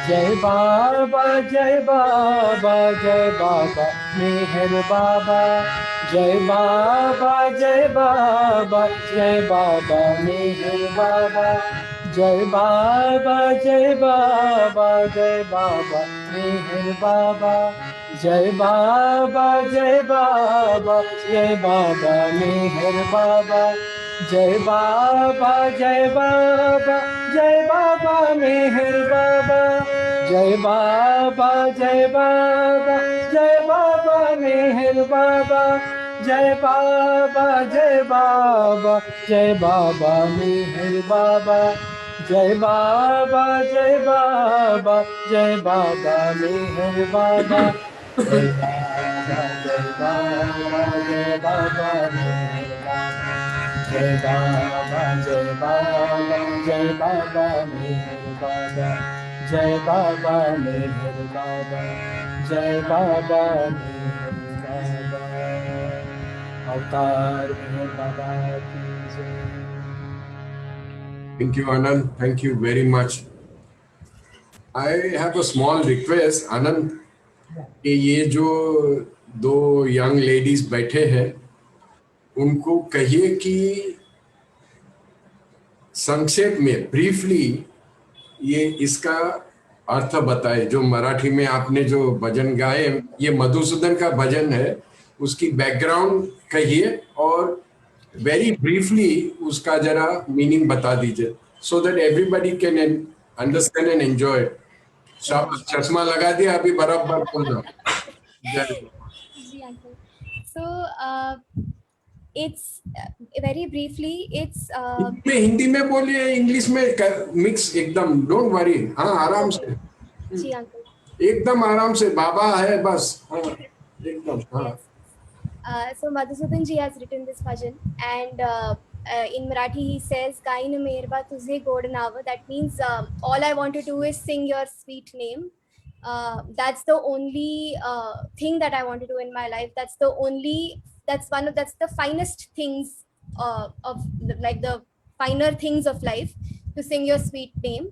जय बाबा जय बाबा जय बाबा मेहर बाबा जय बाबा जय बाबा जय बाबा मेहर बाबा जय बाबा जय बाबा जय बाबा मेहर बाबा जय बाबा जय बाबा जय बाबा मेहर बाबा जय बाबा जय बाबा जय बाबा मेहर बाबा जय बाबा जय बाबा जय बाबा मेहर बाबा जय बाबा जय बाबा जय बाबा मेहर बाबा जय बाबा जय बाबा जय बाबा मेहर बाबा जय बाबा जय बाबा जय बाबा मेहर बाबा जय बाबा जय बाबा जय बाबा मेहर बाबा जय बाबा मेहर बाबा जय बाबा मेहर बाबा अवतार मेहर बाबा की जय। Thank you, Anand. Thank you very much. I have a small request, Anand. कि ये जो दो यंग लेडीज बैठे हैं उनको कहिए कि संक्षेप में ब्रीफली ये इसका अर्थ बताए। जो मराठी में आपने जो भजन गाए ये मधुसूदन का भजन है, उसकी बैकग्राउंड कहिए और वेरी ब्रीफली उसका जरा मीनिंग बता दीजिए so that everybody can understand and enjoy. चश्मा लगा दिया अभी बराबर बोल रहा हूँ। जी uncle. So it's very briefly it's Hindi में बोलिए, इंग्लिश में मिक्स एकदम, डोंट वरी। हाँ आराम से जी अंकल। एकदम आराम से, बाबा है बस। हाँ एकदम। हाँ So Madhusudan ji has written this bhajan and in Marathi he says Kain Meherba Tujhe God Naava. That means all I want to do is sing your sweet name. That's the only thing that I want to do in my life. That's the finest things of like the finer things of life, to sing your sweet name.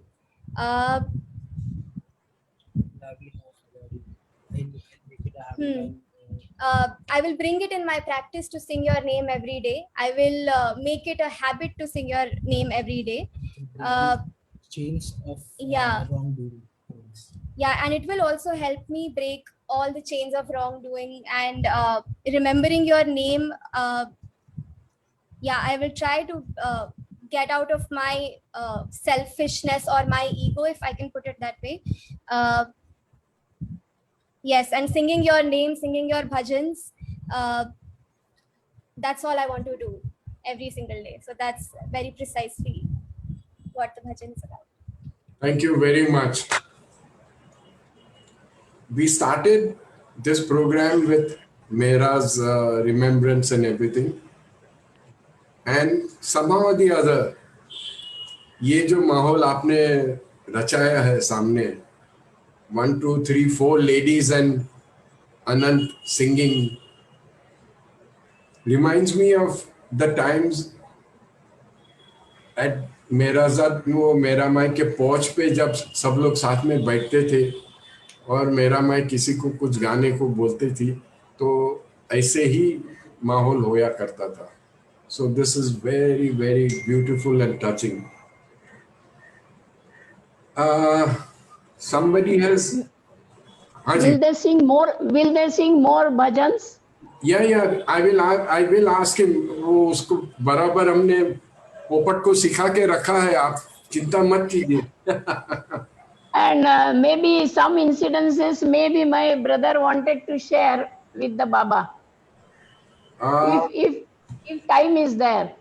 I will bring it in my practice to sing your name every day. I will make it a habit to sing your name every day. Chains of Yeah. wrongdoing. Yeah, and it will also help me break all the chains of wrongdoing and remembering your name. Yeah, I will try to get out of my selfishness or my ego, if I can put it that way. Yes, and singing your name, singing your bhajans, that's all I want to do every single day. So that's very precisely what the bhajan is about. Thank you very much. We started this program with Mera's remembrance and everything. And somehow or the other, ये जो माहौल आपने रचाया है सामने, 1, 2, 3, 4 ladies and Anant singing, reminds me of the times at मेरा माई के porch पे जब सब लोग साथ में बैठते थे और मेरा माई किसी को कुछ गाने को बोलती थी, तो ऐसे ही माहौल होया करता था. So this is very, very beautiful and touching. Somebody else. Will they sing more? Will they sing more bhajans? Yeah. I will ask him. वो उसको बराबर हमने पोपट को सिखा के रखा है. आप चिंता मत कीजिए. And maybe some incidences, maybe my brother wanted to share with the Baba. If time is there.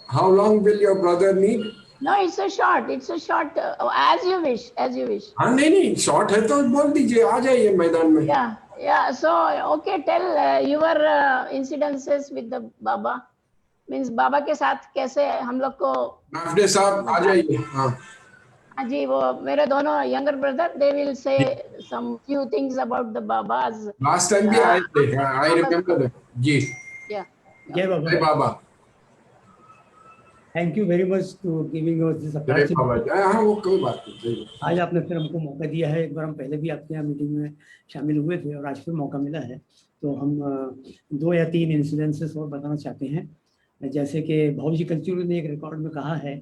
How long will your brother need? No, it's a short. As you wish. हाँ नहीं short है तो बोल दीजिए, आ जाइए मैदान में. Yeah. So okay, tell your incidences with the Baba. Means Baba के साथ कैसे हम लोग को. नाफडे साहब आ जाइए. हाँ जी, वो मेरे दोनों younger brother, they will say some few things about the Babas. Last time भी आए थे. I remember that. Ji. Yeah. Jai Baba. जय बाबा. Thank you very much to giving us this जय opportunity. बाबा. हाँ वो कोई बात नहीं. आज आपने फिर हमको मौका दिया है. एक बार हम पहले भी आपके यहाँ मीटिंग में शामिल हुए थे और आज फिर मौका मिला है. तो हम 2 या 3 इंसिडेंसेस और बताना चाहते हैं. जैसे कि भाऊजी कल्चर ने एक रिकॉर्ड में कहा है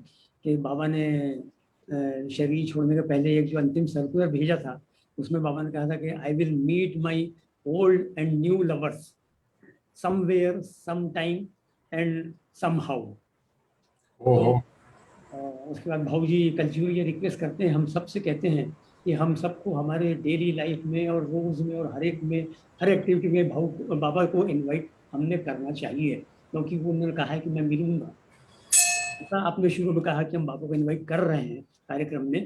कि बाबा ने शरीर छोड़ने के पहले एक जो अंतिम सर्कुलर भेजा था, उसमें बाबा ने कहा था कि I will meet my old and new lovers somewhere some time and somehow. उसके बाद भाऊजी कल्चर ये रिक्वेस्ट करते हैं, हम सबसे कहते हैं कि हम सबको हमारे डेली लाइफ में और रोज़ में और हर एक में, हर एक्टिविटी में बाबा को इनवाइट हमने करना चाहिए, क्योंकि वो उन्होंने कहा है कि मैं मिलूँगा. ऐसा आपने शुरू में कहा कि हम बाबा को इनवाइट कर रहे हैं कार्यक्रम में,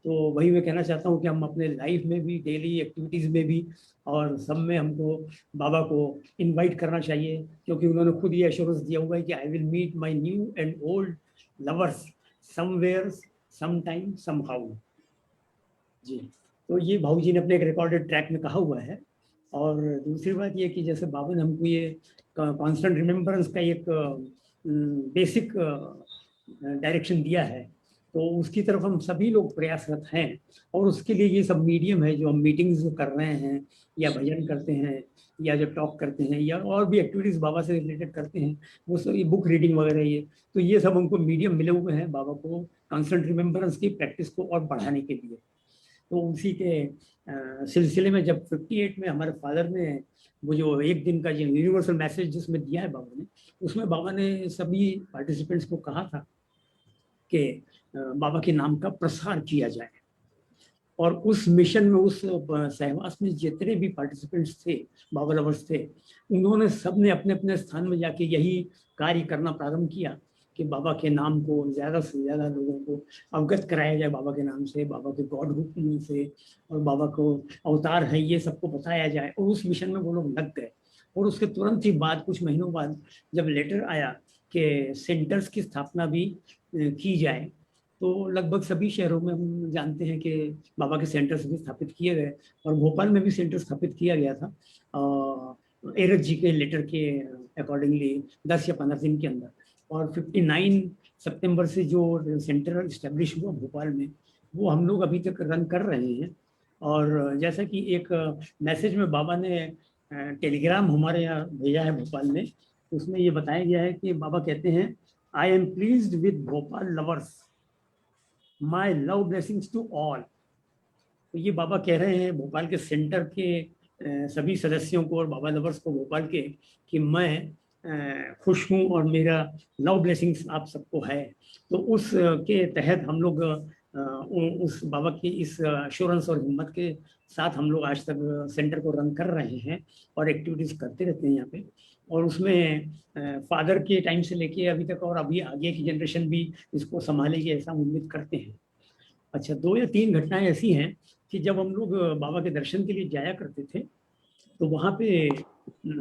तो वही मैं कहना चाहता हूँ कि हम अपने लाइफ में भी, डेली एक्टिविटीज़ में भी और सब में हमको बाबा को इनवाइट करना चाहिए, क्योंकि उन्होंने खुद ये एश्योरेंस दिया हुआ है कि I will meet my new and old lovers somewhere some time somehow. जी, तो ये भाऊजी ने अपने एक रिकॉर्डेड ट्रैक में कहा हुआ है. और दूसरी बात ये कि जैसे बाबा ने हमको ये कॉन्स्टेंट रिमेम्बरेंस का एक बेसिक डायरेक्शन दिया है, तो उसकी तरफ हम सभी लोग प्रयासरत हैं. और उसके लिए ये सब मीडियम है जो हम मीटिंग्स कर रहे हैं या भजन करते हैं या जब टॉक करते हैं या और भी एक्टिविटीज़ बाबा से रिलेटेड करते हैं, वो सब ये बुक रीडिंग वगैरह तो ये सब हमको मीडियम मिले हुए हैं बाबा को कॉन्स्टेंट रिमेम्बरेंस की प्रैक्टिस को और बढ़ाने के लिए. तो उसी के सिलसिले में जब 58 में हमारे फादर ने वो जो एक दिन का जो यूनिवर्सल मैसेज जिसमें दिया है बाबा ने, उसमें बाबा ने सभी पार्टिसिपेंट्स को कहा था कि बाबा के नाम का प्रसार किया जाए. और उस मिशन में, उस सहवास में जितने भी पार्टिसिपेंट्स थे, बाबा लवर्स थे, उन्होंने सब ने अपने अपने स्थान में जाके यही कार्य करना प्रारंभ किया कि बाबा के नाम को ज़्यादा से ज़्यादा लोगों को अवगत कराया जाए बाबा के नाम से, बाबा के गॉडहुड से, और बाबा को अवतार है ये सबको बताया जाए. और उस मिशन में वो लोग लग गए. और उसके तुरंत ही बाद, कुछ महीनों बाद, जब लेटर आया कि सेंटर्स की स्थापना भी की जाए, तो लगभग सभी शहरों में हम जानते हैं कि बाबा के सेंटर्स भी स्थापित किए गए. और भोपाल में भी सेंटर स्थापित किया गया था एरज जी के लेटर के अकॉर्डिंगली 10 या 15 दिन के अंदर. और 59 सितंबर से जो सेंटर इस्टेब्लिश हुआ भोपाल में, वो हम लोग अभी तक रन कर रहे हैं. और जैसा कि एक मैसेज में बाबा ने टेलीग्राम हमारे यहाँ भेजा है भोपाल में, उसमें ये बताया गया है कि बाबा कहते हैं, I am pleased with Bhopal lovers, my love blessings to all. तो ये बाबा कह रहे हैं भोपाल के सेंटर के सभी सदस्यों को और बाबा लवर्स को भोपाल के, कि मैं खुश हूँ और मेरा लव ब्लेसिंग्स आप सबको है। तो उस के तहत हम लोग उस बाबा की इस अश्योरेंस और हिम्मत के साथ हम लोग आज तक सेंटर को रन कर रहे हैं और एक्टिविटीज़ करते रहते हैं यहाँ पे। और उसमें फादर के टाइम से लेके अभी तक और अभी आगे की जनरेशन भी इसको संभालेगी, ऐसा उम्मीद करते हैं। अच्छा, 2 या 3 घटनाएं ऐसी हैं कि जब हम लोग बाबा के दर्शन के लिए जाया करते थे तो वहाँ पे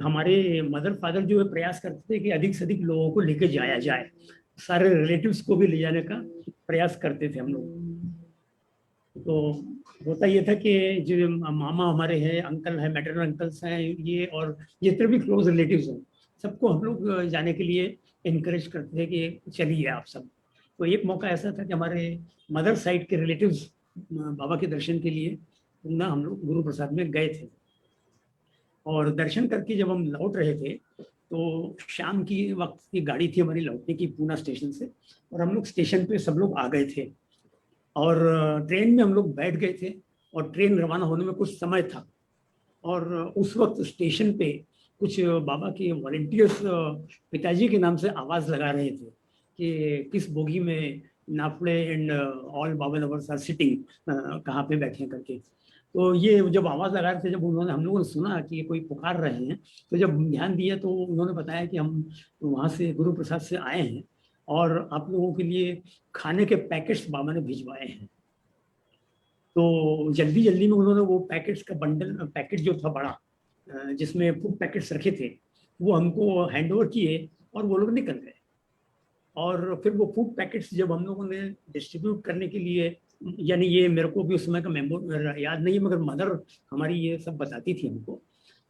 हमारे मदर फादर जो है प्रयास करते थे कि अधिक से अधिक लोगों को लेके जाया जाए, सारे रिलेटिव्स को भी ले जाने का प्रयास करते थे हम लोग। तो होता ये था कि जो मामा हमारे हैं, अंकल है, मैटरनल अंकल्स हैं ये, और जितने भी क्लोज रिलेटिव्स हैं, सबको हम लोग जाने के लिए इनकरेज करते थे कि चलिए आप सब। तो एक मौका ऐसा था कि हमारे मदर साइड के रिलेटिव्स बाबा के दर्शन के लिए पूना हम लोग गुरु प्रसाद में गए थे। और दर्शन करके जब हम लौट रहे थे तो शाम की वक्त की गाड़ी थी हमारी लौटने की पूना स्टेशन से, और हम लोग स्टेशन पे सब लोग आ गए थे और ट्रेन में हम लोग बैठ गए थे और ट्रेन रवाना होने में कुछ समय था। और उस वक्त स्टेशन पे कुछ बाबा के वॉलंटियर्स पिताजी के नाम से आवाज़ लगा रहे थे कि किस बोगी में Naphade and all Baba lovers are sitting, कहाँ पे बैठे हैं करके। तो ये जब आवाज़ लगा रहे थे, जब उन्होंने हम लोगों ने सुना कि कोई पुकार रहे हैं, तो जब ध्यान दिया तो उन्होंने बताया कि हम वहाँ से गुरु प्रसाद से आए हैं और आप लोगों के लिए खाने के पैकेट्स बाबा ने भिजवाए हैं। तो जल्दी जल्दी में उन्होंने वो पैकेट्स का पैकेट जो था बड़ा, जिसमें फूड पैकेट्स रखे थे, वो हमको हैंड ओवर किए और वो लोग निकल गए। और फिर वो फूड पैकेट्स जब हम लोगों ने डिस्ट्रीब्यूट करने के लिए, यानी ये मेरे को भी उस समय का मेमोरी याद नहीं है, मगर मदर हमारी ये सब बताती थी हमको,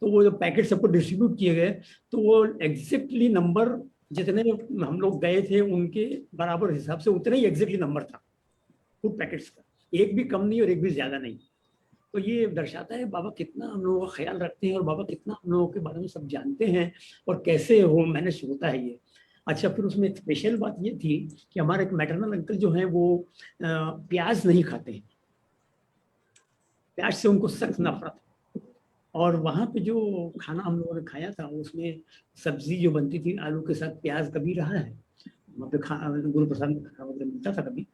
तो वो जो पैकेट सबको डिस्ट्रीब्यूट किए गए तो वो एग्जैक्टली नंबर जितने हम लोग गए थे उनके बराबर हिसाब से उतना ही एग्जैक्टली नंबर था फूड पैकेट्स का, एक भी कम नहीं और एक भी ज़्यादा नहीं। तो ये दर्शाता है बाबा कितना हम लोगों का ख्याल रखते हैं और बाबा कितना हम लोगों के बारे में सब जानते हैं और कैसे वो मैनेज होता है ये। अच्छा, फिर उसमें एक स्पेशल बात ये थी कि हमारे एक मैटरनल अंकल जो हैं वो प्याज नहीं खाते हैं, प्याज से उनको सख्त नफरत। और वहाँ पे जो खाना हम लोगों ने खाया था उसमें सब्जी जो बनती थी आलू के साथ प्याज कभी रहा है वहाँ पे गुरु प्रसाद मतलब मिलता था कभी।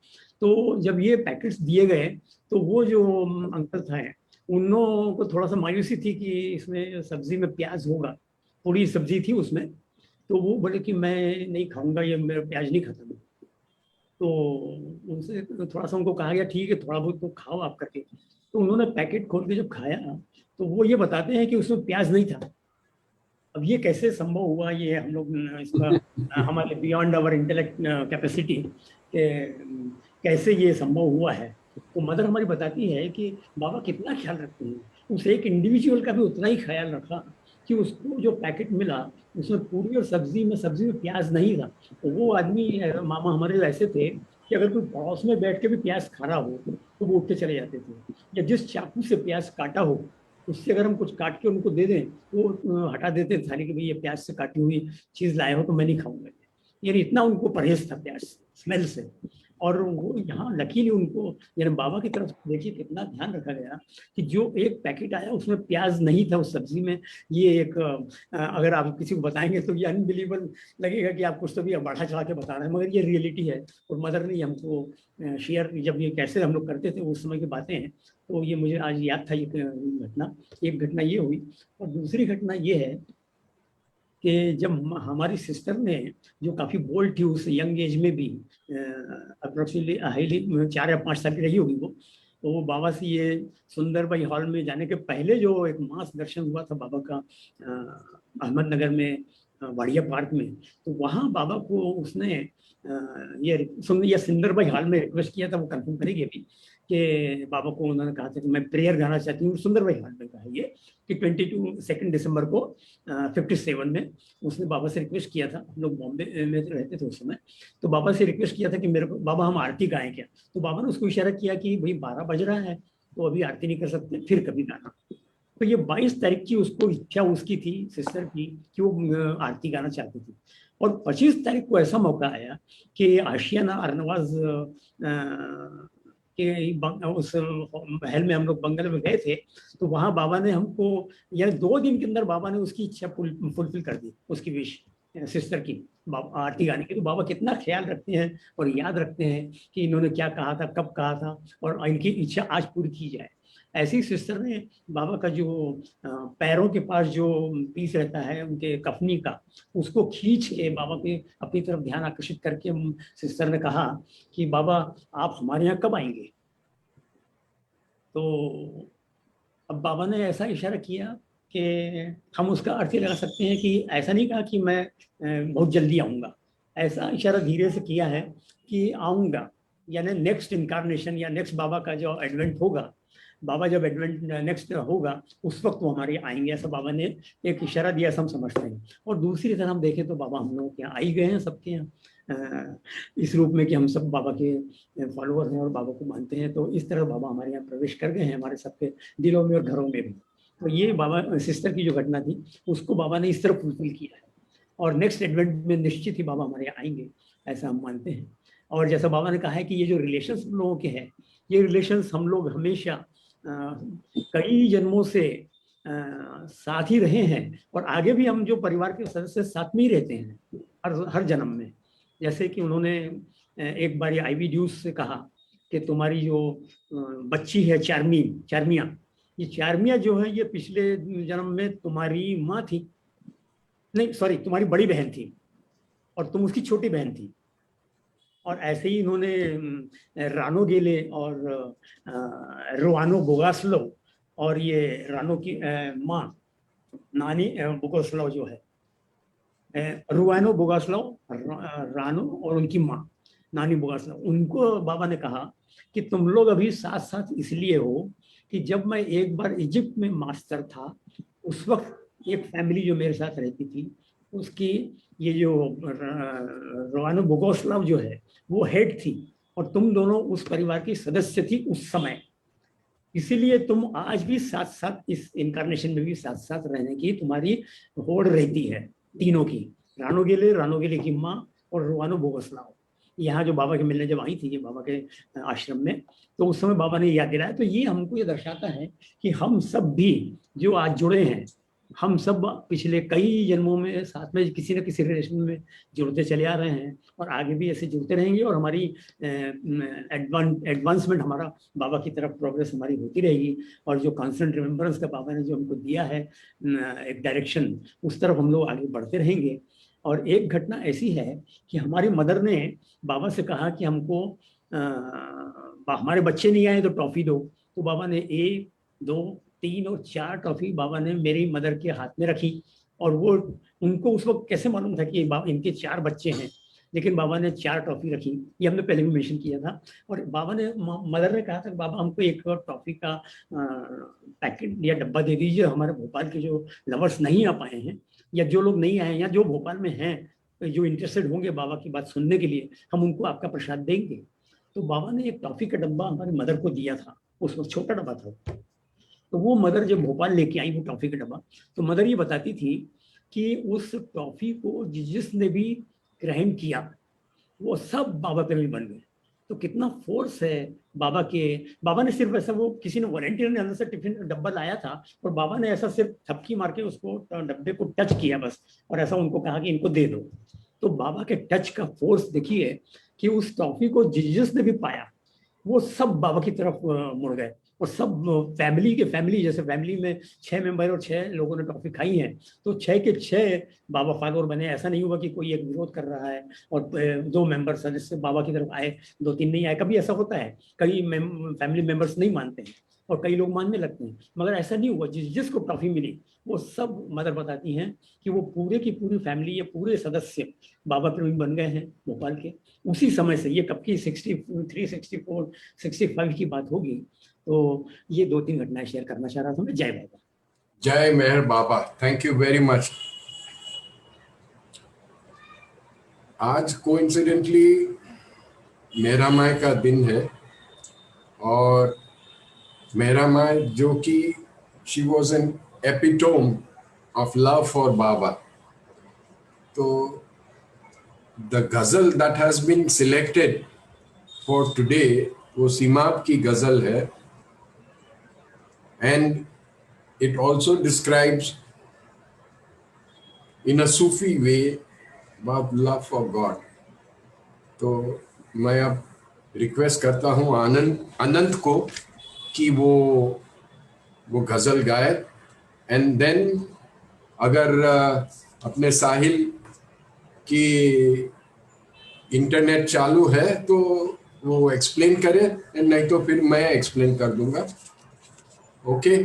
तो जब ये पैकेट्स दिए गए तो वो जो अंकल थे उन लोगों को थोड़ा सा मायूसी थी कि इसमें सब्जी में प्याज होगा, पूरी सब्जी थी उसमें, तो वो बोले कि मैं नहीं खाऊंगा, ये मेरा प्याज नहीं खाता मैं। तो उनसे थोड़ा सा उनको कहा गया ठीक है थोड़ा बहुत तो खाओ आप करके। तो उन्होंने पैकेट खोल के जब खाया तो वो ये बताते हैं कि उसमें प्याज नहीं था। अब ये कैसे संभव हुआ, ये हम लोग इसका हमारे बियॉन्ड आवर इंटेलेक्ट कैपेसिटी के कैसे ये संभव हुआ है। तो मदर हमारी बताती है कि बाबा कितना ख्याल रखते हैं, उस एक इंडिविजुअल का भी उतना ही ख्याल रखा कि उसको जो पैकेट मिला उसमें पूरी और सब्जी में प्याज नहीं था। तो वो आदमी मामा हमारे ऐसे थे कि अगर कोई पड़ोस में बैठ के भी प्याज खा रहा हो तो वो उठ के चले जाते थे, या जिस चाकू से प्याज काटा हो उससे अगर हम कुछ काट के उनको दे दें वो हटा देते थे थाली कि भाई ये प्याज से काटी हुई चीज़ लाए हो तो मैं नहीं खाऊंगा। यानी इतना उनको परहेज था प्याज स्मेल से। और वो यहाँ लकीली उनको यानी बाबा की तरफ देखिए कितना ध्यान रखा गया कि जो एक पैकेट आया उसमें प्याज नहीं था उस सब्जी में। ये एक अगर आप किसी को बताएंगे तो ये अनबिलीवेबल लगेगा कि आप कुछ तो भी बढ़ा चढ़ा के बता रहे हैं, मगर ये रियलिटी है। और मदर ने हमको शेयर, जब ये कैसे हम लोग करते थे उस समय की बातें हैं, तो ये मुझे आज याद था ये घटना। एक घटना ये हुई और दूसरी घटना ये है कि जब हमारी सिस्टर ने जो काफ़ी बोल्ड थी उस यंग एज में भी, अप्रोक्सीमेटली हाईली 4 या 5 साल की रही होगी वो, तो वो बाबा से ये सुंदरबाई हॉल में जाने के पहले जो एक मास दर्शन हुआ था बाबा का अहमदनगर में वाड़िया पार्क में, तो वहाँ बाबा को उसने ये सुंदरबाई हॉल में रिक्वेस्ट किया था, वो कंफर्म करेगी अभी, कि बाबा को उन्होंने कहा था कि मैं प्रेयर गाना चाहती हूँ। सुंदरबाई हॉल में कहा ये कि 2 दिसंबर को 57 में उसने बाबा से रिक्वेस्ट किया था। हम लोग बॉम्बे में रहते थे उस समय, तो बाबा से रिक्वेस्ट किया था कि मेरे को बाबा हम आरती गाएं क्या। तो बाबा ने उसको इशारा किया कि भाई 12 बज रहा है तो अभी आरती नहीं कर सकते, फिर कभी गाना। तो ये 22 तारीख की उसको इच्छा उसकी थी, सिस्टर की, कि वो आरती गाना चाहती थी। और 25 तारीख को ऐसा मौका आया कि आशियाना अरनवाज के उस महल में हम लोग बंगल में गए थे, तो वहाँ बाबा ने हमको, या 2 दिन के अंदर बाबा ने उसकी इच्छा फुलफिल कर दी, उसकी विश सिस्टर की आरती गाने की। तो बाबा कितना ख्याल रखते हैं और याद रखते हैं कि इन्होंने क्या कहा था, कब कहा था, और इनकी इच्छा आज पूरी की जाए। ऐसी सिस्टर ने बाबा का जो पैरों के पास जो पीस रहता है उनके कफनी का, उसको खींच के बाबा के अपनी तरफ ध्यान आकर्षित करके सिस्टर ने कहा कि बाबा आप हमारे यहाँ कब आएंगे। तो अब बाबा ने ऐसा इशारा किया कि हम उसका अर्थ लगा सकते हैं कि ऐसा नहीं कहा कि मैं बहुत जल्दी आऊँगा, ऐसा इशारा धीरे से किया है कि आऊँगा, यानी नेक्स्ट इनकारनेशन या नेक्स्ट बाबा का जो एडवेंट होगा, बाबा जब एडवेंट नेक्स्ट होगा उस वक्त वो हमारे आएंगे, ऐसा बाबा ने एक इशारा दिया, हम समझते हैं। और दूसरी तरह हम देखें तो बाबा हम लोग यहाँ आई गए हैं, सबके यहाँ इस रूप में कि हम सब बाबा के फॉलोअर हैं और बाबा को मानते हैं। तो इस तरह बाबा हमारे यहाँ प्रवेश कर गए हैं, हमारे सबके दिलों में और घरों में भी। तो ये बाबा सिस्टर की जो घटना थी उसको बाबा ने इस तरह फुलफिल किया है, और नेक्स्ट एडवेंट में निश्चित ही बाबा हमारे यहाँ आएंगे, ऐसा हम मानते हैं। और जैसा बाबा ने कहा है कि ये जो रिलेशंस हम लोगों के हैं, ये रिलेशंस हम लोग हमेशा कई जन्मों से साथ ही रहे हैं, और आगे भी हम जो परिवार के सदस्य साथ में ही रहते हैं हर जन्म में। जैसे कि उन्होंने एक बार आईवी न्यूज से कहा कि तुम्हारी जो बच्ची है चार्मिया, ये चार्मिया जो है ये पिछले जन्म में तुम्हारी माँ थी, नहीं सॉरी तुम्हारी बड़ी बहन थी और तुम उसकी छोटी बहन थी। और ऐसे ही इन्होंने रानो गेले और रुआनो बोगास्लो और ये रानो की माँ नानी बोगास्लो जो है, रुआनो बोगास्लो, रानो और उनकी माँ नानी बोगास्लो, उनको बाबा ने कहा कि तुम लोग अभी साथ साथ इसलिए हो कि जब मैं एक बार इजिप्ट में मास्टर था, उस वक्त एक फैमिली जो मेरे साथ रहती थी, उसकी ये जो रोवानो बोगोस्लाव जो है वो हेड थी, और तुम दोनों उस परिवार की सदस्य थी उस समय, इसीलिए तुम आज भी साथ साथ इस इनकारनेशन में भी साथ साथ रहने की तुम्हारी होड़ रहती है, तीनों की, रानो गेले की माँ और रोवानो बोगोस्लाव। यहाँ जो बाबा के मिलने जब आई थी ये बाबा के आश्रम में, तो उस समय बाबा ने याद दिलाया। तो ये हमको ये दर्शाता है कि हम सब भी जो आज जुड़े हैं, हम सब पिछले कई जन्मों में साथ में किसी न किसी रिलेशन में जुड़ते चले आ रहे हैं, और आगे भी ऐसे जुड़ते रहेंगे, और हमारी एडवांसमेंट, हमारा बाबा की तरफ प्रोग्रेस हमारी होती रहेगी। और जो कॉन्स्टेंट रिमेम्बरेंस का बाबा ने जो हमको दिया है एक डायरेक्शन, उस तरफ हम लोग आगे बढ़ते रहेंगे। और एक घटना ऐसी है कि हमारी मदर ने बाबा से कहा कि हमको हमारे बच्चे नहीं आए तो टॉफी दो, तो बाबा ने 1, 2, 3 और 4 टॉफी बाबा ने मेरी मदर के हाथ में रखी। और वो उनको उस वक्त कैसे मालूम था कि इनके 4 बच्चे हैं, लेकिन बाबा ने 4 टॉफी रखी, ये हमने पहले भी मेंशन किया था। और बाबा ने, मदर ने कहा था बाबा हमको एक टॉफी का पैकेट या डब्बा दे दीजिए, हमारे भोपाल के जो लवर्स नहीं आ पाए हैं या जो लोग नहीं आए हैं या जो भोपाल में हैं जो इंटरेस्टेड होंगे बाबा की बात सुनने के लिए, हम उनको आपका प्रसाद देंगे। तो बाबा ने एक टॉफी का डब्बा हमारी मदर को दिया था, उस वक्त छोटा डब्बा था। तो वो मदर जब भोपाल लेके आई वो टॉफी का डब्बा, तो मदर ये बताती थी कि उस टॉफी को जिसने भी ग्रहण किया वो सब बाबा प्रेमी बन गए। तो कितना फोर्स है बाबा के। बाबा ने सिर्फ ऐसा, वो किसी ने वॉलंटियर ने अंदर से टिफिन डब्बा लाया था और बाबा ने ऐसा सिर्फ थपकी मार के उसको डब्बे को टच किया बस, और ऐसा उनको कहा कि इनको दे दो। तो बाबा के टच का फोर्स देखिए कि उस टॉफी को जिसने भी पाया वो सब बाबा की तरफ मुड़ गए। और सब फैमिली जैसे फैमिली में 6 मेंबर और 6 लोगों ने टॉफी खाई है, तो 6 के 6 बाबा फॉलोअर बने। ऐसा नहीं हुआ कि कोई एक विरोध कर रहा है और 2 मेंबर सदस्य बाबा की तरफ आए, 2-3 नहीं आए। कभी ऐसा होता है, कई फैमिली मेंबर्स नहीं मानते हैं और कई लोग मानने लगते हैं, मगर ऐसा नहीं हुआ। जिसको टॉफी मिली वो सब, मदर बताती हैं कि वो पूरे की पूरी फैमिली या पूरे सदस्य बाबा प्रेमी बन गए हैं भोपाल के उसी समय से। ये कब की 63, 64, 65 की बात होगी। तो ये 2-3 घटनाएं शेयर करना चाह रहा था मैं। जय बाबा। जय मेहर बाबा, थैंक यू वेरी मच। आज कोइंसिडेंटली मेरा माय का दिन है और मेरा माँ जो कि she was an epitome of love for Baba. तो the ghazal that has been selected for today वो सीमाब की गजल है, and it also describes in a Sufi way about love for God. तो मैं अब रिक्वेस्ट करता हूँ अनंत को कि वो गजल गाए, एंड देन अगर अपने साहिल की इंटरनेट चालू है तो वो एक्सप्लेन करे, नहीं तो फिर मैं एक्सप्लेन कर दूंगा. ओके,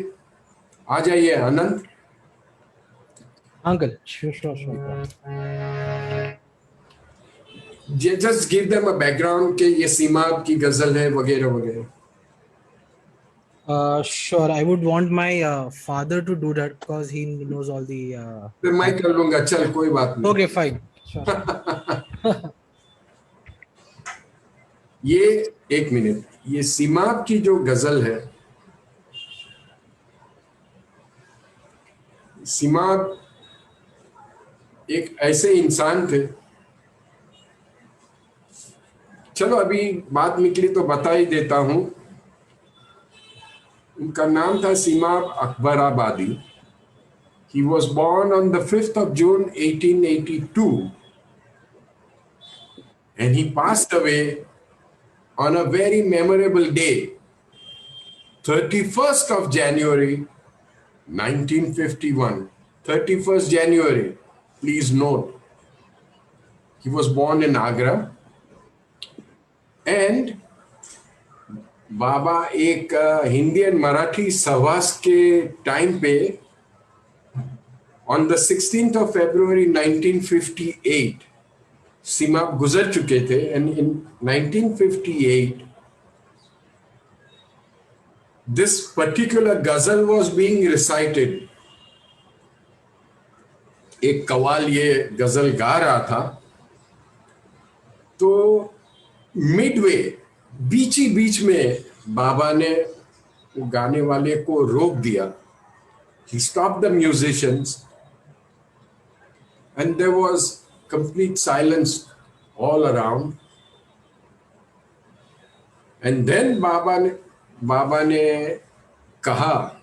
आ जाइए अनंत. Uncle, sure. Just give them a background कि ये सीमाब की गजल है वगैरह वगैरह. Sure, I would want my father to do that because he knows all the. फिर मैं कर लूंगा, चल कोई बात नहीं. Okay, fine. Sure. ये एक मिनट, ये सीमाब की जो गजल है, सीमाब एक ऐसे इंसान थे, चलो अभी बात निकली तो बता ही देता हूं. उनका नाम था सीमाब Akbarabadi. He was born on the 5th of June 1882 and he passed away on a very memorable day, 31st of January 1951. 31st January, please note. He was born in Agra. And Baba एक हिंदी एंड मराठी सहवास के time पे on the 16th of February 1958 Seemab गुजर चुके थे. And in 1958 this particular ghazal was being recited. एक कव्वाल ये गजल गा रहा था, तो मिडवे बीच में बाबा ने गाने वाले को रोक दिया. He stopped the musicians and there was complete silence all around. And then बाबा ने कहा,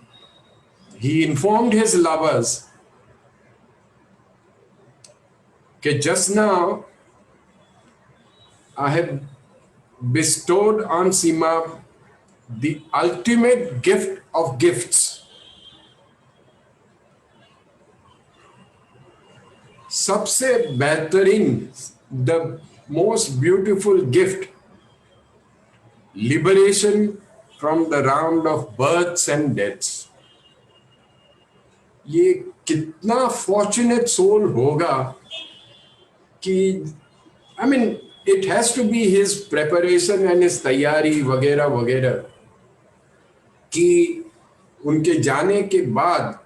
he informed his lovers कि just now I have bestowed on Seema the ultimate gift of gifts. सबसे बेहतरीन, the most beautiful gift, liberation from the round of births and deaths. ये कितना fortunate soul होगा कि I mean it has to be his preparation and his तैयारी वगैरह वगैरह कि उनके जाने के बाद,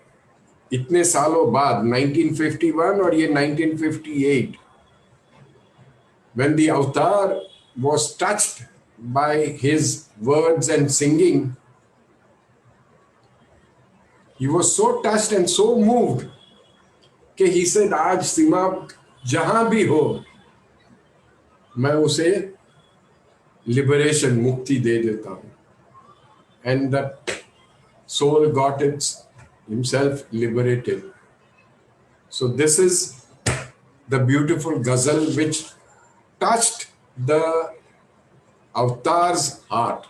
इतने सालों बाद 1951 और ये 1958, when the avatar was touched by his words and singing, he was so touched and so moved कि he said, आज सीमा जहां भी हो मैं उसे लिबरेशन, मुक्ति दे देता हूं. And that soul got himself liberated. So this is the beautiful ghazal which touched the avatar's heart.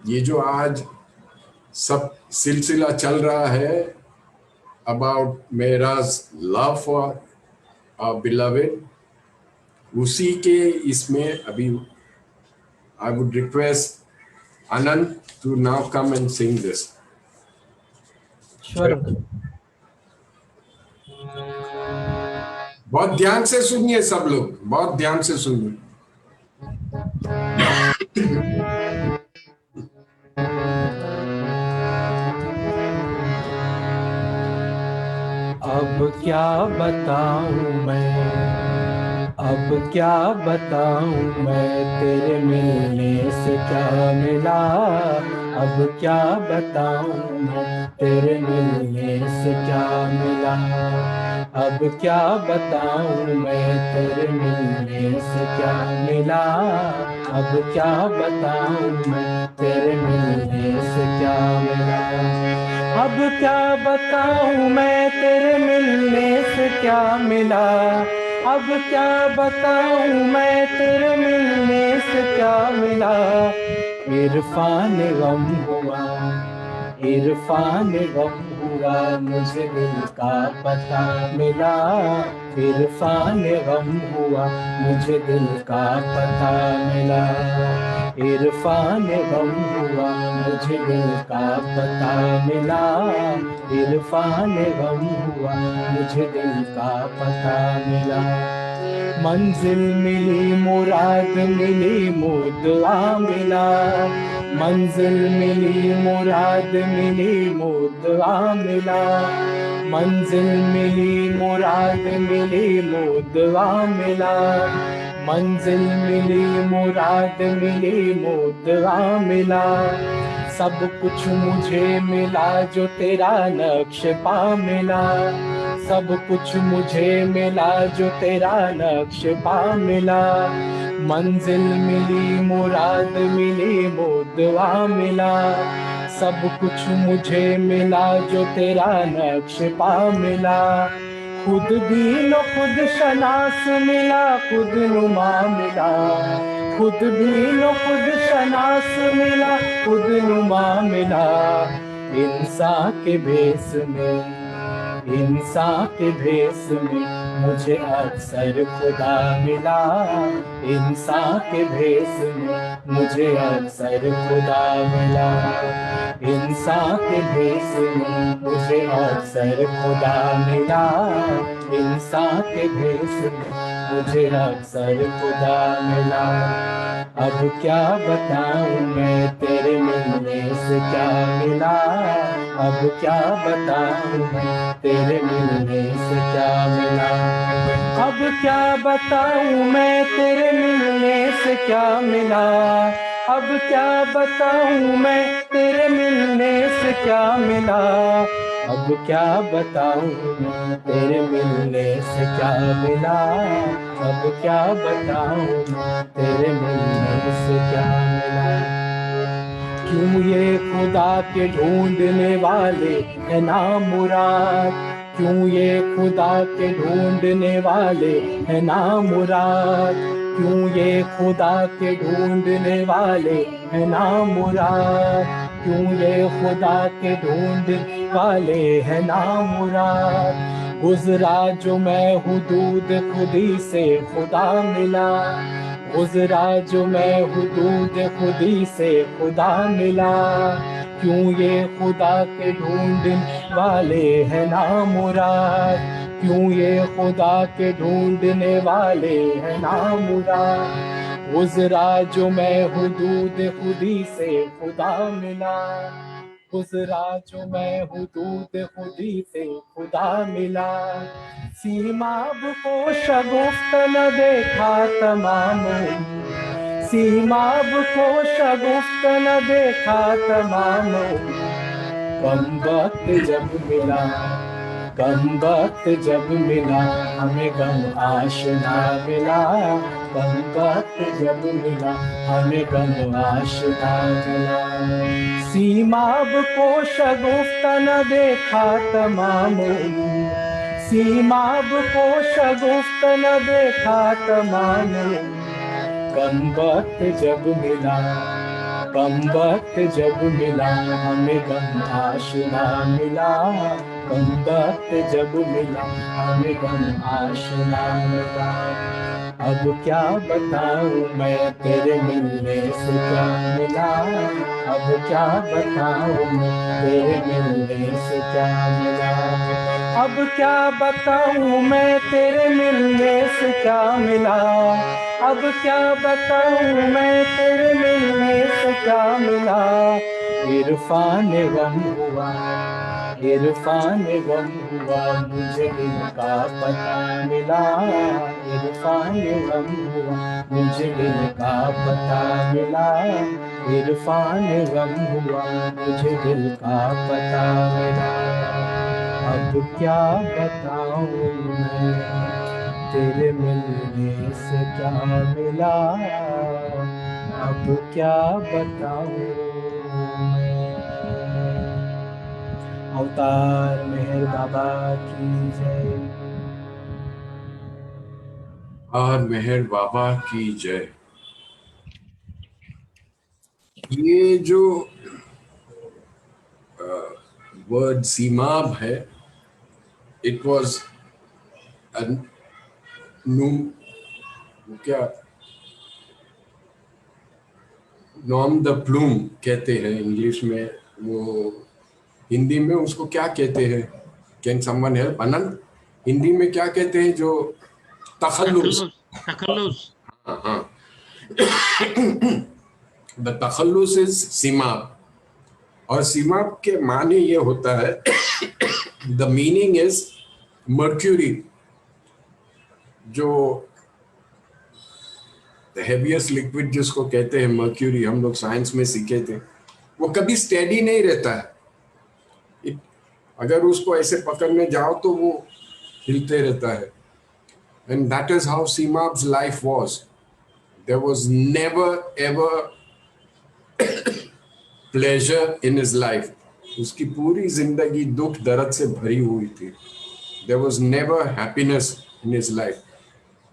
ये जो आज सब सिलसिला चल रहा है about Mehra's love for our beloved, उसी के इसमें अभी I would request Anand to now come and sing this. Sure, uncle. बहुत ध्यान से सुनिए सब लोग, बहुत ध्यान से सुनिए. अब क्या बताऊं मैं अब क्या बताऊं मैं तेरे मिलने से क्या मिला, अब क्या बताऊं मैं तेरे मिलने से क्या मिला, अब क्या बताऊं मैं तेरे मिलने से क्या मिला, अब क्या बताऊं मैं तेरे मिलने से क्या मिला, अब क्या बताऊं मैं तेरे मिलने से क्या मिला, अब क्या बताऊं मैं तेरे मिलने से क्या मिला, इरफान गम हुआ, इरफान गम हुआ, मुझे दिल का पता मिला, इरफान गम हुआ, मुझे दिल का पता मिला, इरफान गम हुआ, मुझे दिल का पता मिला, इरफान गम हुआ, मुझे दिल का पता मिला, मंजिल मिली मुराद मिली मुद्दा मिला, मंजिल मिली मुराद मिली मुद्दा मिला, मंजिल मिली मुराद मिली मुद्दा मिला, मंजिल मिली मुराद मिली मुद्दा मिला, सब कुछ मुझे मिला जो तेरा नक्श पा मिला, सब कुछ मुझे मिला जो तेरा नक्श पा मिला, मंजिल मिली मुराद मिली मुद्दा मिला, सब कुछ मुझे मिला जो तेरा नक्श पा मिला, खुद भी लो खुद शनास मिला, खुद नुमा मिला, खुद भी लो खुद शनास मिला, खुद नुमा मिला, इंसान के भेस में, इंसान के भेस में मुझे अक्सर खुदा मिला, इंसान के भेस में मुझे अक्सर खुदा मिला, इंसान के भेस में मुझे अक्सर खुदा मिला, इंसान के भेस में मुझे अक्सर खुदा मिला, अब क्या बताऊं मैं तेरे मिलने से क्या मिला, अब क्या बताऊं मैं तेरे मिलने से क्या मिला, अब क्या बताऊं मैं तेरे मिलने से क्या मिला, अब क्या बताऊं मैं तेरे मिलने से क्या मिला, अब क्या बताऊं मैं तेरे मिलने से क्या मिला, अब क्या बताऊं मैं तेरे मिलने से क्या मिला, क्यों ये खुदा के ढूंढने वाले है ना मुराद, क्यों ये खुदा के ढूंढने वाले है ना मुराद, क्यों ये खुदा के ढूंढने वाले है ना मुराद, क्यों ये खुदा के ढूंढने वाले है ना मुराद, गुजरा जो मैं हुदूद खुदी से खुदा मिला, गुजरा जो मैं हुदूद खुदी से खुदा मिला, क्यों ये खुदा के ढूंढने वाले है ना मुराद, क्यों ये खुदा के ढूंढने वाले है ना मुराद, गुजरा जो मैं हुदूद खुदी से खुदा मिला, गुजरा जो मैं हुदूद खुदी से खुदा मिला, सीमाब को शगुफ्त न देखा तमामों, सीमाब को शगुफ्त न देखा तमामों, कम वक्त जब मिला, कम वक्त जब मिला, हमें गम आशना मिला, कम वक्त जब मिला, हमें गम आशना मिला, सीमाब को शगुफ्त न देखा तमामों, सीमाब को शगुफ्त न देखा तमामों, कम वक्त जब मिला, कम वक्त जब मिला, हमें गम आशना मिला, कम वक्त जब मिला, हमें गम आशना मिला, अब क्या बताऊं मैं तेरे मिलने से क्या मिला, अब क्या बताऊं मैं तेरे मिलने से क्या मिला, अब क्या बताऊं मैं तेरे मिलने से क्या मिला, अब क्या बताऊं मैं तेरे मिलने से क्या मिला, इरफान गम हुआ, इरफान गम हुआ मुझे दिल का पता मिला, इरफान गम हुआ मुझे दिल का पता मिला, इरफान गम हुआ मुझे दिल का पता मिला। अब क्या बताऊं मैं तेरे मिलने से क्या मिला, अब क्या बताऊं मैं। अवतार मेहर बाबा की जय। और मेहर बाबा की जय। ये जो वर्ड सीमाब है, इट वॉज क्या नॉम द प्लूम कहते हैं इंग्लिश में, वो हिंदी में उसको क्या कहते हैं? Can someone help? Anant, Hindi में क्या कहते हैं? जो तखल्लुस। हाँ हाँ, द तखल्लुस इज सीमाब। और सीमाब के माने ये होता है, द मीनिंग इज मर्क्यूरी, जो हेवियस्ट लिक्विड जिसको कहते हैं मर्क्यूरी, हम लोग साइंस में सीखे थे, वो कभी स्टेडी नहीं रहता है। अगर उसको ऐसे पकड़ने जाओ तो वो हिलते रहता है। And that is how Seemab's life was. There was never ever pleasure in his life. उसकी पूरी जिंदगी दुख दर्द से भरी हुई थी। There was never happiness in his life.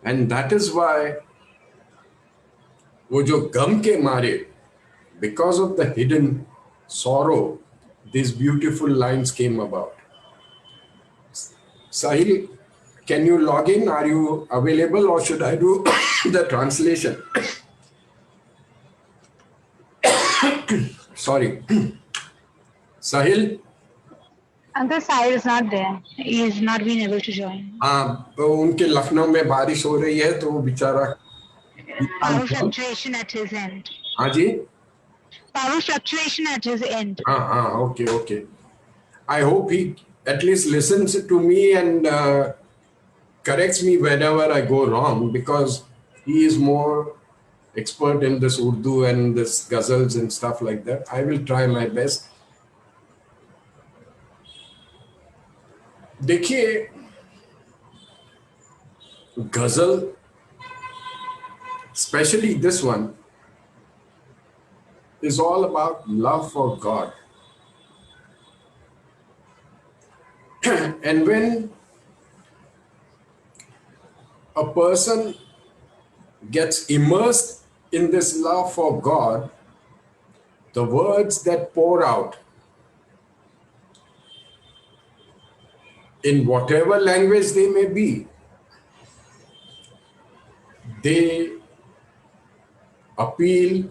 And that is why वो जो गम के मारे, because of the hidden sorrow, these beautiful lines came about. Sahil, can you log in? Are you available, or should I do the translation? Sorry. Sahil? Uncle Sahil is not there. He has not been able to join. तो उनके लखनऊ में बारिश हो रही है, तो वो बेचारा Power fluctuation at his end. हाँ जी, Power fluctuation at his end. okay, okay. I hope he at least listens to me and corrects me whenever I go wrong, because he is more expert in this Urdu and this ghazals and stuff like that. I will try my best. देखिए, ghazal, especially this one, is all about love for God. And when a person gets immersed in this love for God, the words that pour out in whatever language they may be, they appeal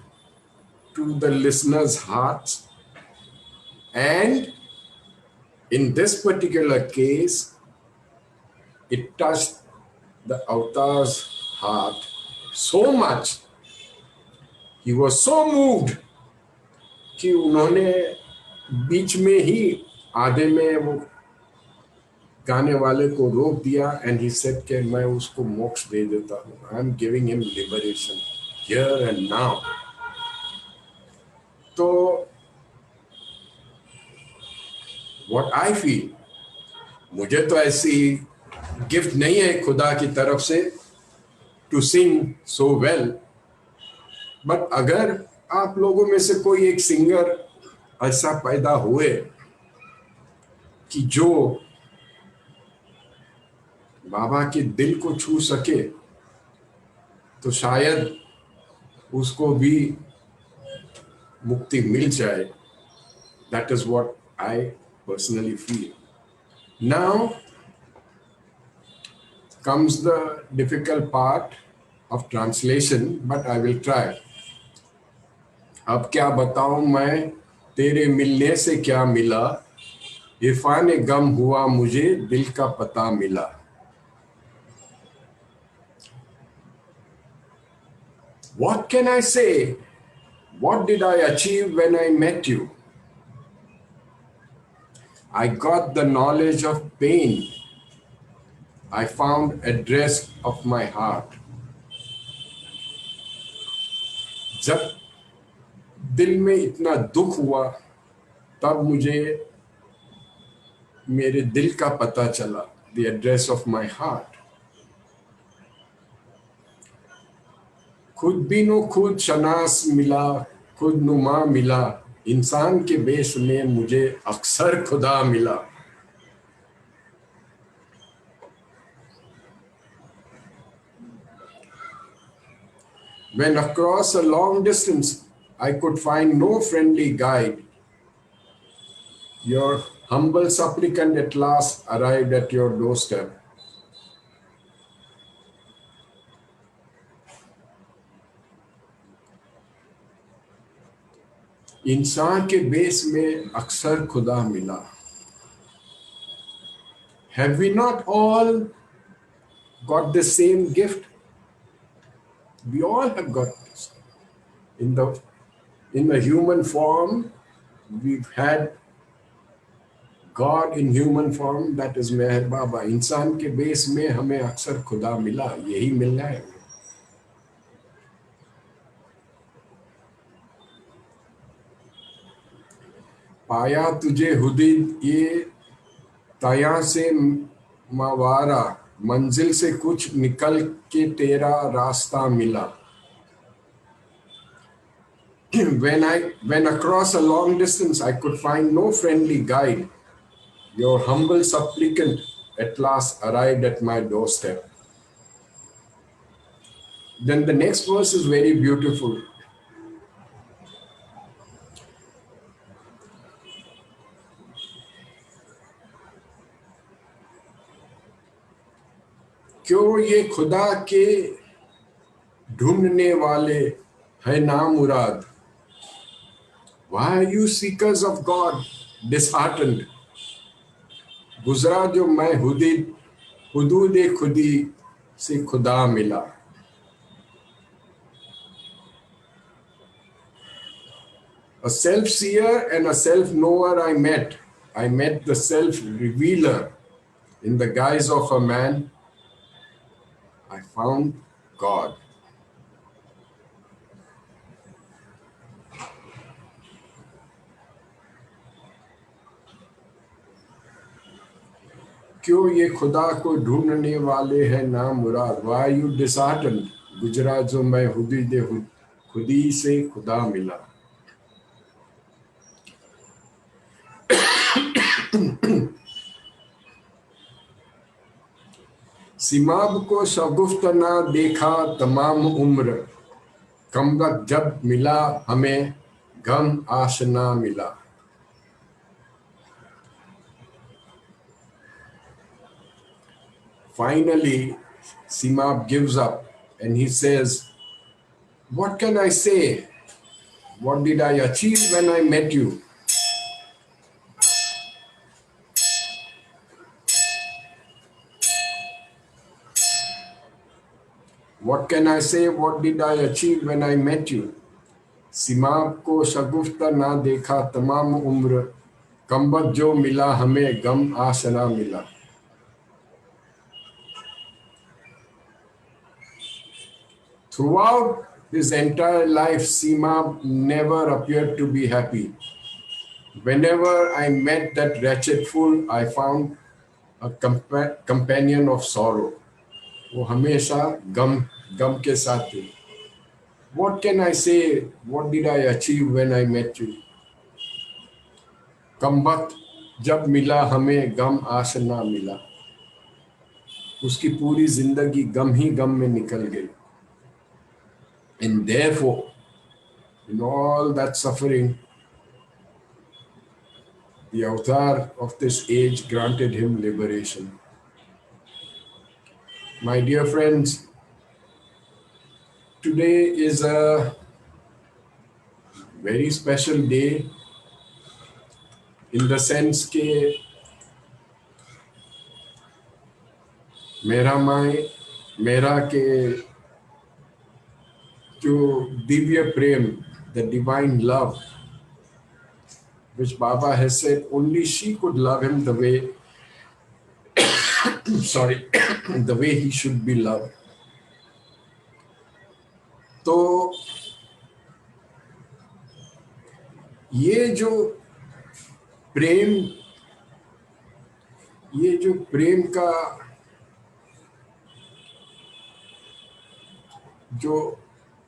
to the listener's hearts, and in this particular case, it touched the avatar's heart so much. He was so moved कि उन्होंने बीच में ही आधे में वो गाने वाले को रोक दिया, and he said कि मैं उसको मोक्ष दे देता हूँ. I am giving him liberation here and now. तो what I feel, मुझे तो ऐसी गिफ्ट नहीं है खुदा की तरफ से to sing so well, but अगर आप लोगों में से कोई एक सिंगर ऐसा पैदा हुए कि जो बाबा के दिल को छू सके, तो शायद उसको भी मुक्ति मिल जाए. That is what I personally feel. Now comes the difficult part of translation, but I will try. अब क्या बताऊं मैं तेरे मिलने से क्या मिला, इरफान गम हुआ मुझे दिल का पता मिला. What can I say? What did I achieve when I met you? I got the knowledge of pain. I found address of my heart. जब दिल में इतना दुख हुआ तब मुझे मेरे दिल का पता चला, the address of my heart. खुद बिनो खुद शनास मिला, खुद नुमा मिला, इंसान के बेस में मुझे अक्सर खुदा मिला. When across a long distance I could find no friendly guide, your humble supplicant at last arrived at your doorstep. इंसान के बेस में अक्सर खुदा मिला. Have we not all got the same gift? We all have got this. In the human form, we've had God in human form, that is Meher Baba. इंसान के base में हमें अक्सर खुदा मिला, यही मिलना है. पाया तुझे हुदीद ये तया से मवारा, मंजिल से कुछ निकल के तेरा रास्ता मिला. When across a long distance I could find no friendly guide, your humble supplicant at last arrived at my doorstep. Then the next verse is very beautiful. क्यों ये खुदा के ढूंढने वाले है नामुराद? Why are you seekers of God disheartened? गुजरा जो मैं हुदूदे खुदी से खुदा मिला. A self-seer and a self-knower I met. I met the self-revealer. In the guise of a man, I found God. क्यों ये खुदा को ढूंढने वाले हैं नामुराद? Why are you disheartened? गुजरा जो मैं खुदी से खुदा मिला. सिमाब को शगुफ्त ना देखा तमाम उम्र, कमबख्त जब मिला हमें गम आशना मिला. Finally, Simab gives up and he says, what can I say? What did I achieve when I met you? What can I say? What did I achieve when I met you? सिमाब को शगुफ्ता ना देखा तमाम उम्र, कमबख्त जो मिला हमें गम आशना मिला. Throughout his entire life, Simab never appeared to be happy. Whenever I met that wretched fool, I found a companion of sorrow. वो हमेशा गम के साथ थे. What can I say? What did I achieve when I met you? कमबख्त जब मिला हमें गम आशना मिला. उसकी पूरी जिंदगी गम ही गम में निकल गई. And therefore, in all that suffering, the avatar of this age granted him liberation. My dear friends, today is a very special day in the sense that मेरा के जो दिव्य प्रेम, the divine love, which Baba has said only she could love him the way, sorry, the way he should be loved. तो ये जो प्रेम का जो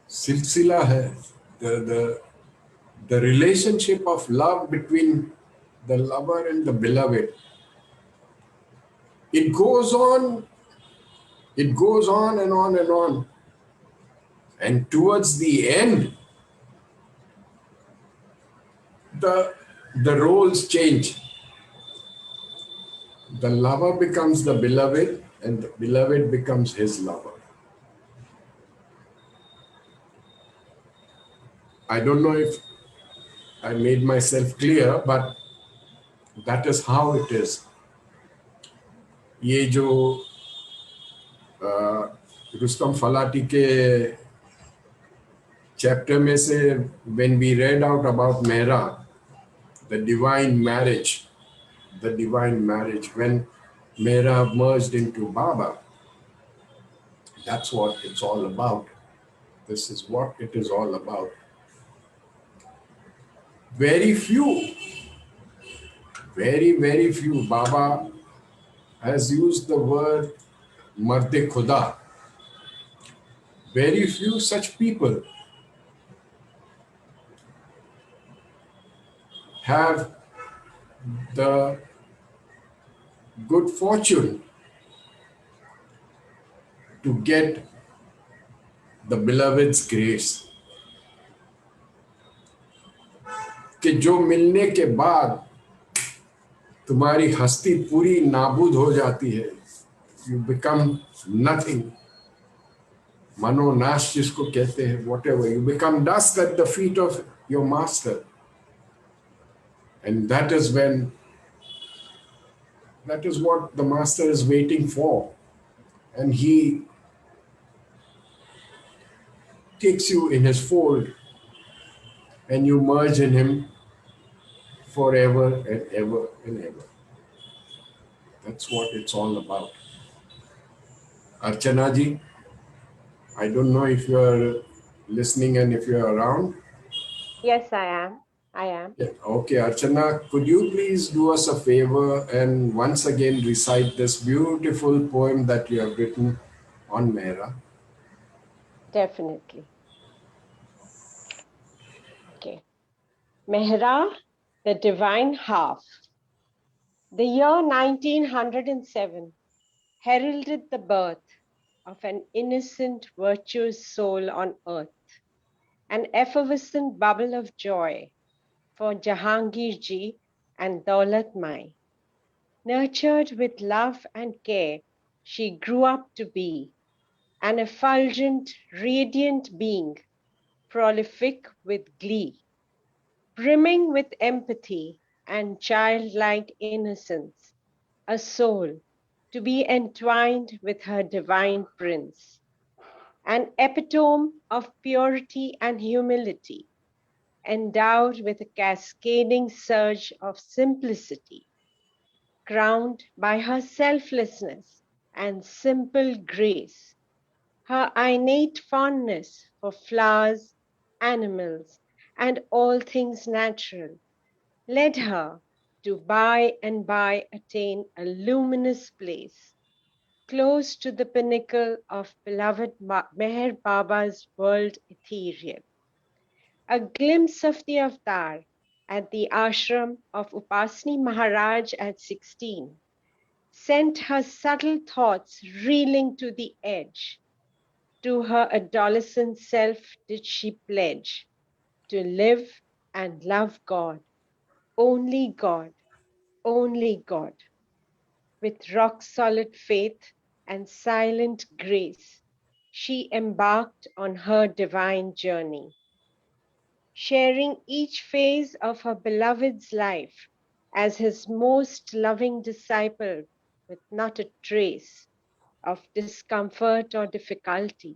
सिलसिला है, the relationship of love between the lover and the beloved, it goes on and on and on. And towards the end, the roles change. The lover becomes the beloved and the beloved becomes his lover. I don't know if I made myself clear, but that is how it is. ये जो रुस्तम फलाटी के chapter में से, when we read out about Mehra, the divine marriage, when Mehra merged into Baba, that's what it's all about. This is what it is all about. Very few, very few, Baba has used the word Marde Khuda. Very few such people have the good fortune to get the beloved's grace. कि जो मिलने के बाद तुम्हारी हस्ती पूरी नाबूद हो जाती है, you become nothing, मनोनाश जिसको कहते हैं, whatever, you become dust at the feet of your master. And that is what the master is waiting for. And he takes you in his fold and you merge in him forever and ever and ever. That's what it's all about. Archana ji, I don't know if you are listening and if you are around. Yes, I am. Yeah. Okay, Archana, could you please do us a favor and once again recite this beautiful poem that you have written on Mehra? Definitely. Okay. Mehra, the divine half. The year 1907 heralded the birth of an innocent, virtuous soul on earth, an effervescent bubble of joy for Jahangir Ji and Daulat Mai. Nurtured with love and care, she grew up to be an effulgent, radiant being, prolific with glee, brimming with empathy and childlike innocence, a soul to be entwined with her divine prince, an epitome of purity and humility, endowed with a cascading surge of simplicity, crowned by her selflessness and simple grace, her innate fondness for flowers, animals, and all things natural, led her to by and by attain a luminous place, close to the pinnacle of beloved Meher Baba's world ethereal. A glimpse of the avatar at the ashram of Upasni Maharaj at 16 sent her subtle thoughts reeling to the edge. To her adolescent self did she pledge to live and love God, only God, only God. With rock-solid faith and silent grace, she embarked on her divine journey, sharing each phase of her beloved's life as his most loving disciple with not a trace of discomfort or difficulty,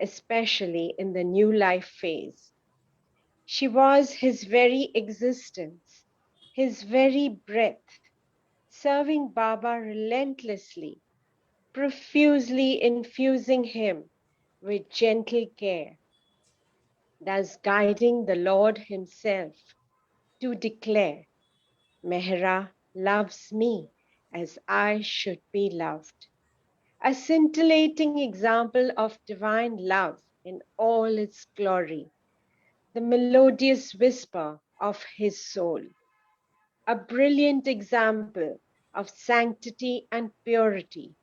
especially in the new life phase. She was his very existence, his very breath, serving Baba relentlessly, profusely infusing him with gentle care, thus guiding the Lord himself to declare, Mehra loves me as I should be loved. A scintillating example of divine love in all its glory, the melodious whisper of his soul. A brilliant example of sanctity and purity.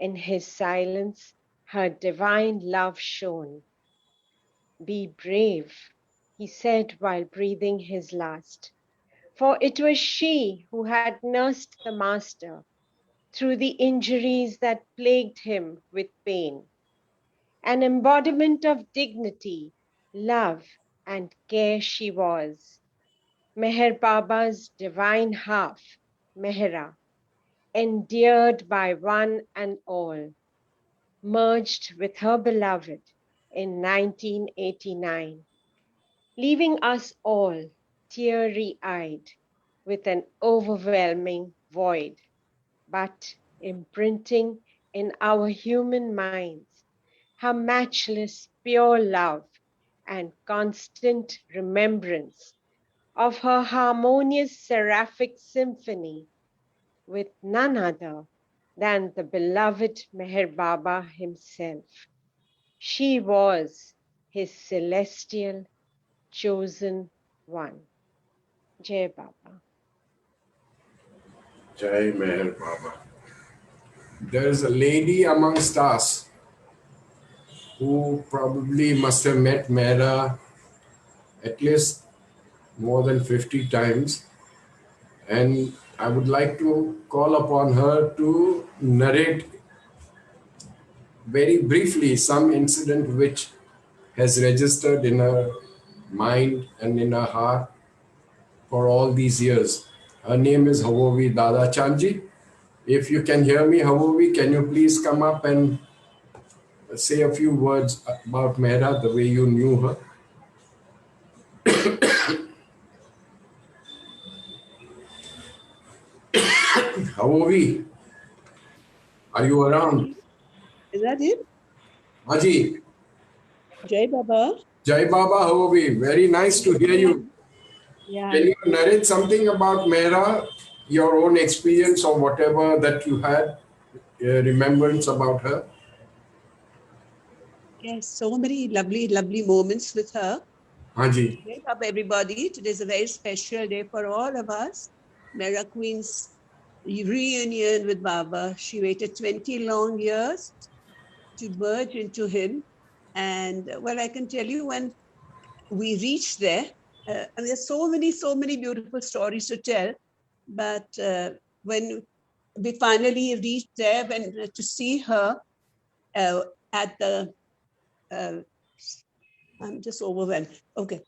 In his silence, her divine love shone. Be brave, he said while breathing his last, for it was she who had nursed the master through the injuries that plagued him with pain. An embodiment of dignity, love, and care she was. Meher Baba's divine half, Mehra, endeared by one and all, merged with her beloved in 1989, leaving us all teary-eyed with an overwhelming void, but imprinting in our human minds her matchless pure love and constant remembrance of her harmonious seraphic symphony with none other than the beloved Meher Baba himself. She was his celestial chosen one. Jai Baba. Jai Meher Baba. There is a lady amongst us who probably must have met Mehra at least more than 50 times. And I would like to call upon her to narrate very briefly some incident which has registered in her mind and in her heart for all these years. Her name is Havovi Dada Chanji. If you can hear me, Havovi, can you please come up and say a few words about Mehra, the way you knew her? Havovi, are you around? Is that it? Haji. Jai Baba. Jai Baba Havovi, very nice to hear you. Yeah. Can you narrate something about Mehra, your own experience or whatever that you had, remembrance about her? Yes, so many lovely, lovely moments with her. Haji. Wake up, everybody. Today is a very special day for all of us. Mehra Queen's reunion with Baba. She waited 20 long years to merge into him. And well, I can tell you when we reached there, and there's so many beautiful stories to tell. But when we finally reached there, when to see her at the, I'm just overwhelmed. Okay.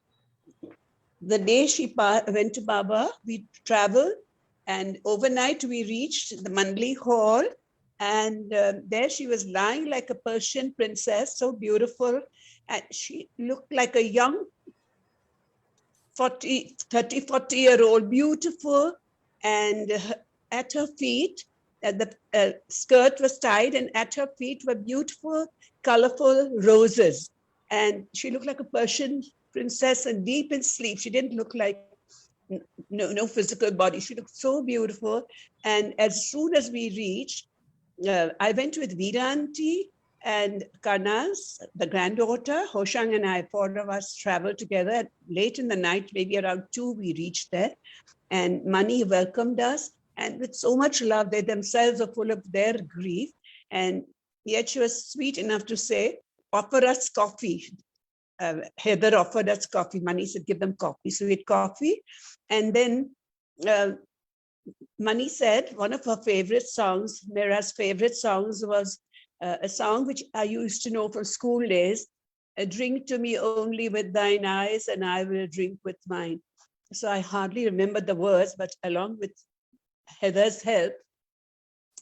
The day she went to Baba, we traveled, and overnight we reached the Mandli Hall, and there she was lying like a Persian princess, so beautiful, and she looked like a young 30-40-year-old, beautiful, and at her feet, the skirt was tied, and at her feet were beautiful, colorful roses, and she looked like a Persian princess and deep in sleep. She didn't look like no physical body. She looked so beautiful. And as soon as we reached, I went with Veera Aunty and Karnaz, the granddaughter. Hoshang and I, 4 of us, traveled together. Late in the night, maybe around 2, we reached there. And Mani welcomed us. And with so much love, they themselves are full of their grief. And yet she was sweet enough to say, offer us coffee. Heather offered us coffee. Mani said, give them coffee. So we had coffee. And then Mani said one of her favorite songs, Mehra's favorite songs, was a song which I used to know from school days. Drink to me only with thine eyes and I will drink with mine. So I hardly remember the words, but along with Heather's help,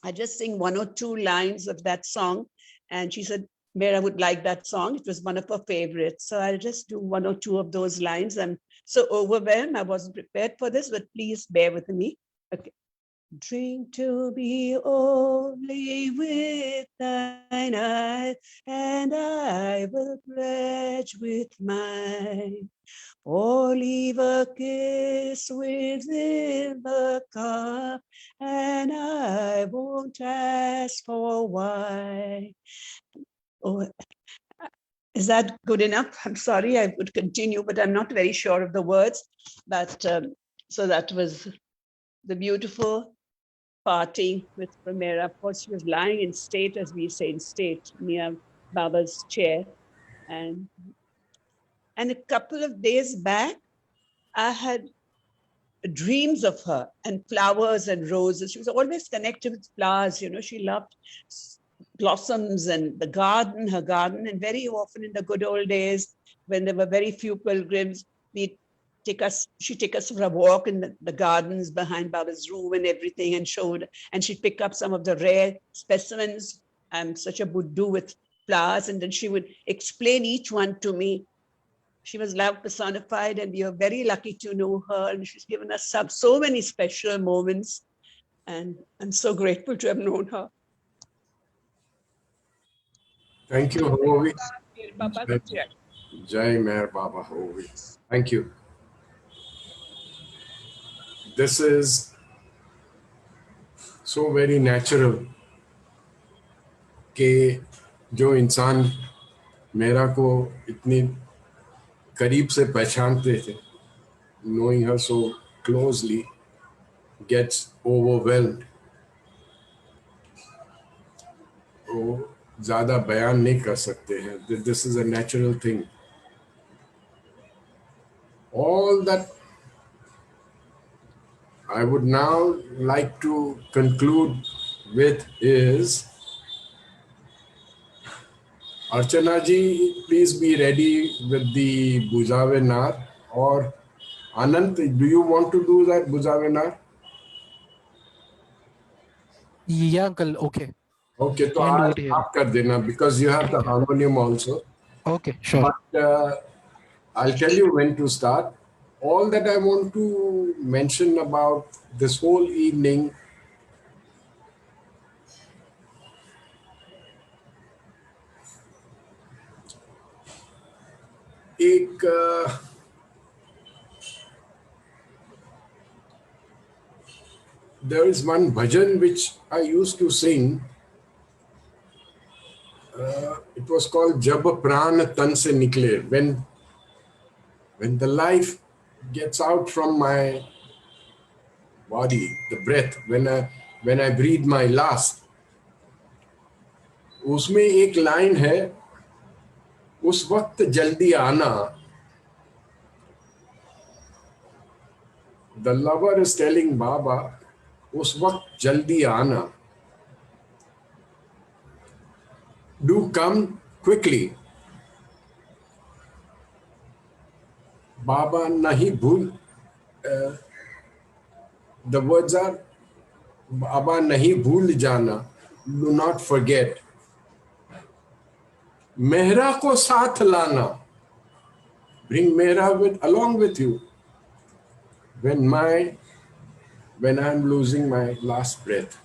I just sing 1 or 2 lines of that song. And she said, Mehra would like that song. It was one of her favorites. So I'll just do 1 or 2 of those lines. I'm so overwhelmed. I wasn't prepared for this, but please bear with me. Okay. Drink to me only with thine eyes, and I will pledge with mine. Or leave a kiss within the cup, and I won't ask for why. Oh, is that good enough? I'm sorry, I would continue, but I'm not very sure of the words. But so that was the beautiful party with Pramera. Of course, she was lying in state, as we say in state, near Baba's chair. And a couple of days back, I had dreams of her and flowers and roses. She was always connected with flowers. You know, she loved blossoms and the garden, her garden. And very often in the good old days, when there were very few pilgrims, she'd take us for a walk in the gardens behind Baba's room and everything, and she'd pick up some of the rare specimens. I'm such a Buddha with flowers. And then she would explain each one to me. She was love personified, and we are very lucky to know her. And she's given us so many special moments. And I'm so grateful to have known her. Thank you, Hovi. Baba. Jai Meher Baba Hovi. Thank you. This is so very natural कि जो इंसान मेरा को इतनी करीब से पहचानते थे, knowing her so closely, gets overwhelmed. वो ज़्यादा बयान नहीं कर सकते हैं. This is a natural thing. All that I would now like to conclude with is, Archana ji, please be ready with the Bujavenar. Or Anant, do you want to do that Bujavenar? Yeah, uncle. Okay. Okay, so Can do it here. आप कर देना, because you have the harmonium also. Okay, sure. But I'll tell you when to start. All that I want to mention about this whole evening there is one bhajan which I used to sing. It was called Jab Praan Tan Se Nikle. When the life gets out from my body, the breath, when I breathe my last, उसमें एक line है, उस वक्त जल्दी आना. The lover is telling Baba, उस वक्त जल्दी आना. Do come quickly. Baba nahi bhul. The words are, Baba nahi bhul jana. Do not forget. Mehra ko saath lana. Bring Mehra along with you. When I'm losing my last breath.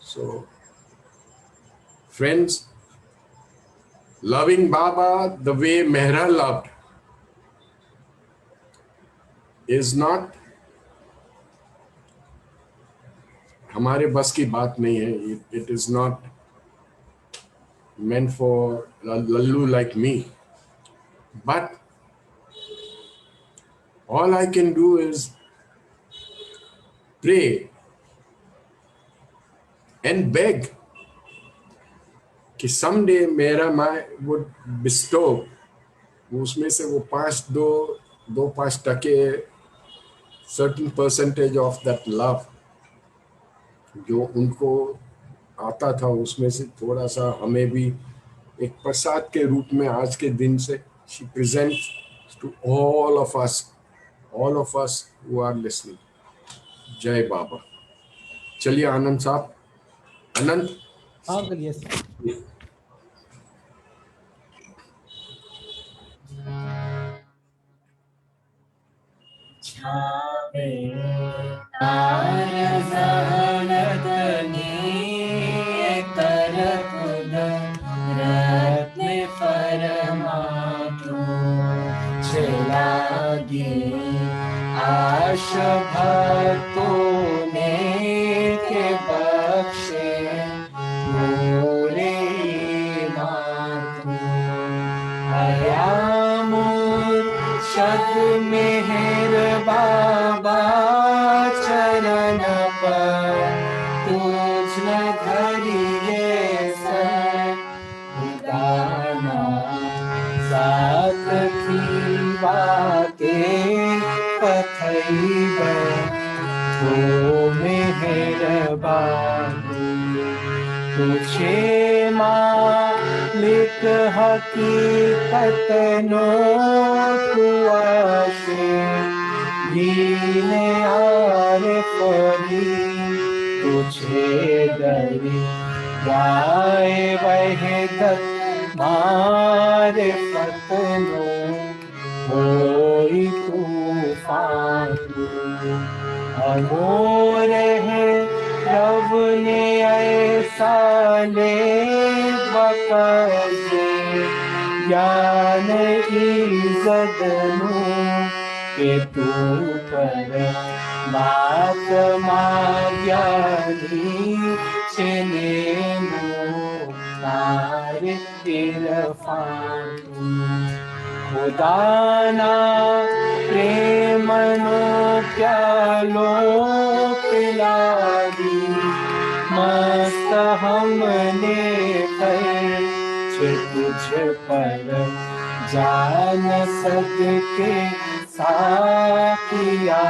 So, friends, loving Baba the way Mehra loved is not हमारे बस की बात नहीं है. It is not meant for lallu like me. But all I can do is pray and beg कि someday मेरा माँ would bestow उसमें से वो 5% certain percentage of that love जो उनको आता था, उसमें से थोड़ा सा हमें भी एक प्रसाद के रूप में आज के दिन से she presents to all of us who are listening. जय बाबा. चलिए आनंद साहब. अनंत. Uncle, yes. भक्तों ने के बख्शे नूरे ईमान तू। मुर्शद मेहर बाबा चरण पर तुझ न धरिए सर दाना सात खीवा के कथई तो मेहर बाबू तुझे मालिक हकीकत नो तुआसे दीने आरिफी तुझे दरी जाए वहदत मारिफत नो होई तूफान अमोर है रब ने ऐसा ले बकसे ज्ञान इज़्ज़त नू के तू पर बात माज्ञानी चने मुतार इरफान खुदा ना प्रेमनो प्यालो पिला दी मस्त हमने कर तुझ पर जान सदके साकिया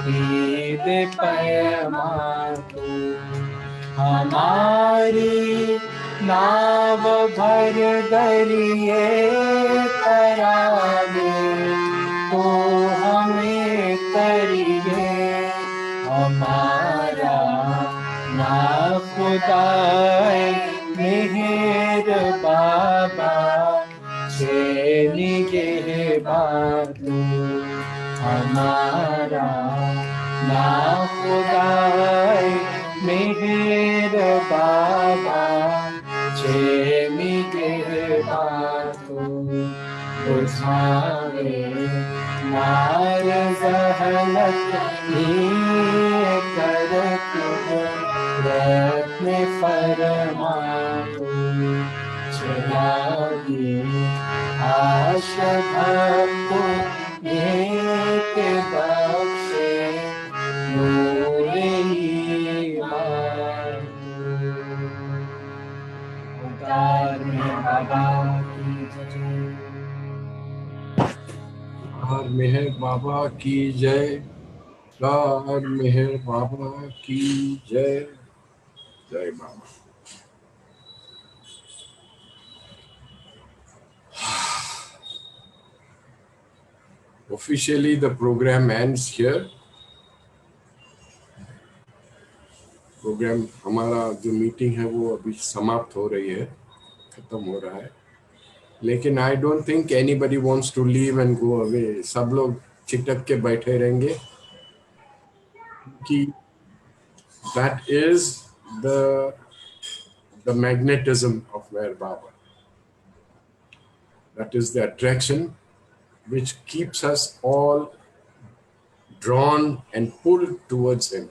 दीद पैमान तू हमारी नाव भर दरिए करावे तो हमें करिए हमारा ना खुदाए मेहर बाबा चेनिगे बादू हमारा ना खुदाए मेहर बाबा चेनिगे बादू बुझावे नार जहलत कर रत्न फरमातू चलागी आश भक्तों एक बख्शे नूरे ईमान उतार में बाबा की जय और मेहर बाबा की जय और मेहर बाबा की जय जय Baba. Officially the program ends here. Program हमारा जो मीटिंग है वो अभी समाप्त हो रही है, खत्म हो रहा है, लेकिन I don't think anybody wants to leave and go away. सब लोग चिटक के बैठे रहेंगे कि that is the magnetism of Meher Baba. That is the attraction which keeps us all drawn and pulled towards him.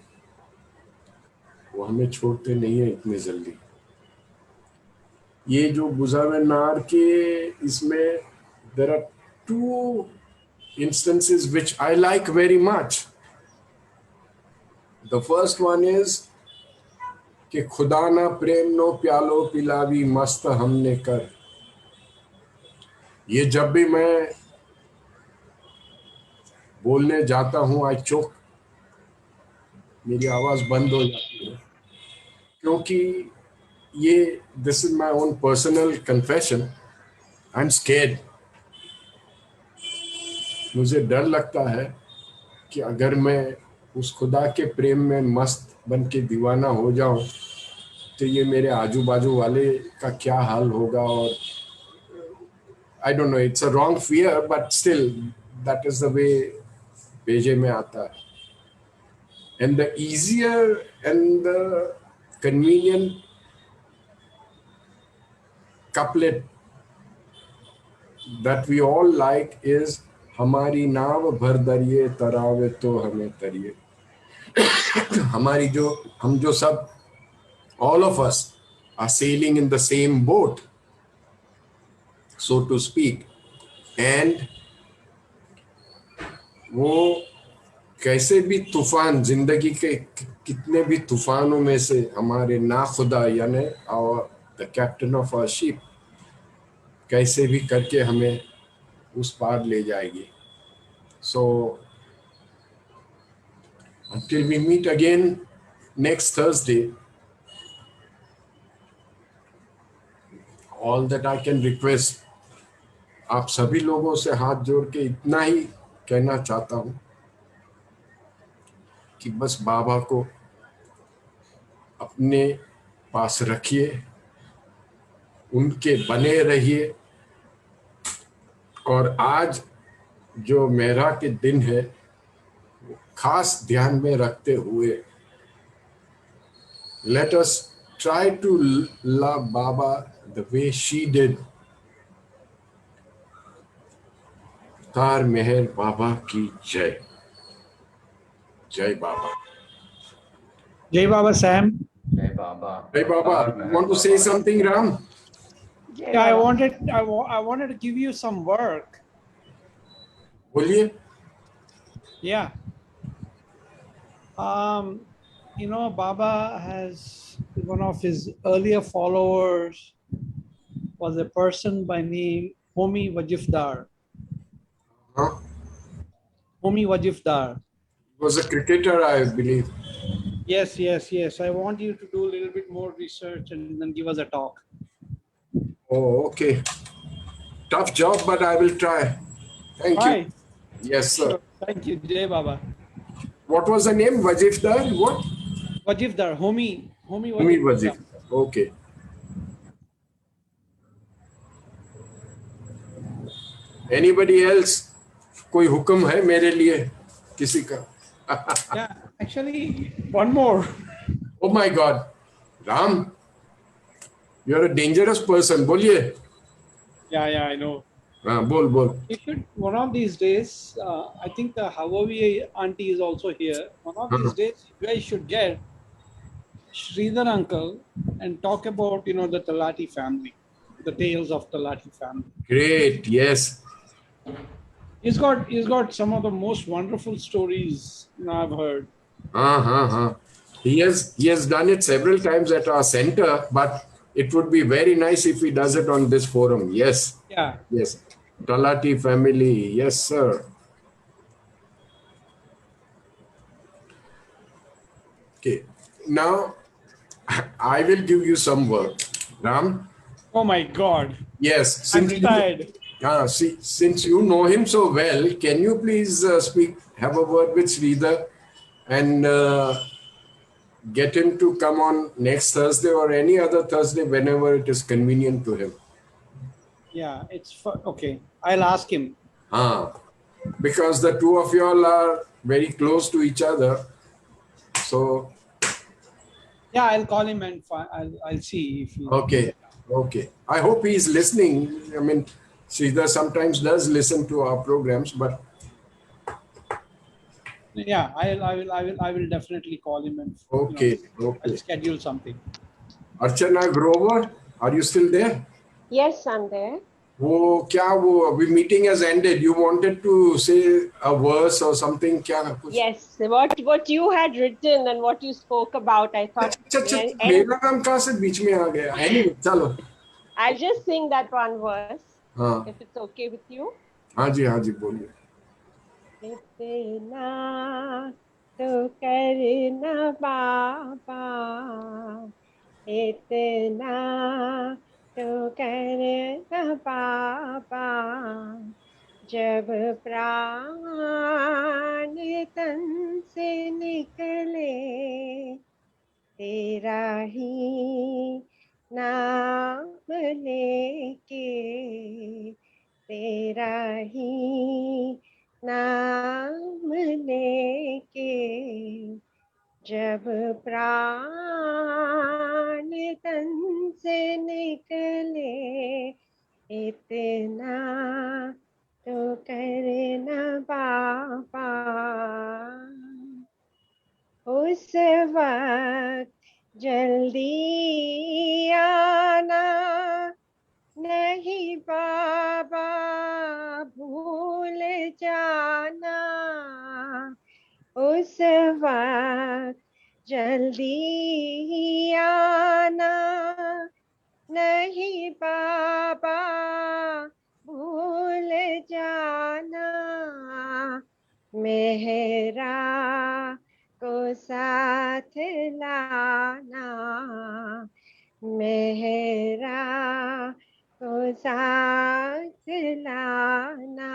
वो हमें छोड़ते नहीं है इतनी जल्दी। ये जो बुज़ावे नार के इसमें there are two instances which I like very much. The first one is कि खुदा ना प्रेम नो प्यालो पिलावी मस्त हमने कर। ये जब भी मैं बोलने जाता हूँ आई चोक, मेरी आवाज बंद हो जाती है, क्योंकि ये this is my own personal confession, I am scared. मुझे डर लगता है कि अगर मैं उस खुदा के प्रेम में मस्त बन के दीवाना हो जाऊं तो ये मेरे आजू बाजू वाले का क्या हाल होगा। और I don't know, it's a wrong fear but still that is the way भेजे में आता है। And the easier and the convenient couplet that we all like is हमारी नाव भर दरिए तरावे तो हमें तरिए। हमारी जो हम जो सब all of us are sailing in the same boat, so to speak, and वो कैसे भी तूफान जिंदगी के कितने भी तूफानों में से हमारे ना खुदा यानी the captain of our ship कैसे भी करके हमें उस पार ले जाएगी। So until we meet again next Thursday, all that I can request, आप सभी लोगों से हाथ जोड़ के इतना ही कहना चाहता हूँ कि बस बाबा को अपने पास रखिए, उनके बने रहिए, और आज जो मेरा के दिन है खास ध्यान में रखते हुए let us try to love Baba the way she did. तार मेहर बाबा की जय। जय बाबा। जय बाबा Sam. Jai Baba. You want to say something, Ram? Yeah, I wanted to give you some work. बोलिए। Yeah. You know, Baba has one of his earlier followers was a person by name Homi Wajifdar. Huh? Homi Wajifdar. He was a cricketer, I believe. Yes, yes, yes. I want you to do a little bit more research and then give us a talk. Oh, okay. Tough job, but I will try. Thank you. Right. Yes, sir. Sure. Thank you, Jai Baba. What was the name? Wajifdar? What? Wajifdar, Homi Homi Wajif. Okay. Anybody else? कोई हुक्म है मेरे लिए किसी का? Yeah, actually, one more. Oh my God, Ram, you're a dangerous person. बोलिए. Yeah, I know. हाँ, बोल. You should, one of these days, I think the Havavi auntie is also here. One of these days, you guys should get Sridhar uncle and talk about, you know, the Talati family, the tales of Talati family. Great, yes. He's got some of the most wonderful stories, you know, I've heard. He has done it several times at our center, but it would be very nice if he does it on this forum. Yes. Yeah. Yes. Talati family. Yes, sir. Okay. Now, I will give you some work. Ram? Oh my God. Yes. I'm retired. Since you know him so well, can you please have a word with Sridhar and get him to come on next Thursday or any other Thursday whenever it is convenient to him? Yeah, okay. I'll ask him. Because the two of you all are very close to each other. So. Yeah, I'll call him and I'll see if he. Okay. I hope he's listening. I mean, Sridhar sometimes does listen to our programs, but. Yeah, I will definitely call him and. Okay. I'll schedule something. Archana Grover, are you still there? Yes, I'm there. The meeting has ended. You wanted to say a verse or something? Yes, what you had written and what you spoke about, I thought. मेरा नाम कहाँ से बीच में आ गया? Anyway, चलो. I'll just sing that one verse, if it's okay with you. हाँ जी, बोलिए. इतना तो करना बाबा, इतना तो करना बाबा, जब प्राण तन से निकले, तेरा ही नाम लेके, तेरा ही नाम लेके, जब प्राण तन से निकले, इतना तो करना पापा, उस वक्त जल्दी आना, नहीं बाबा भूल जाना, उस वक्त जल्दी आना, नहीं बाबा भूल जाना, मेहरा को साथ लाना, मेहरा को साथ लाना,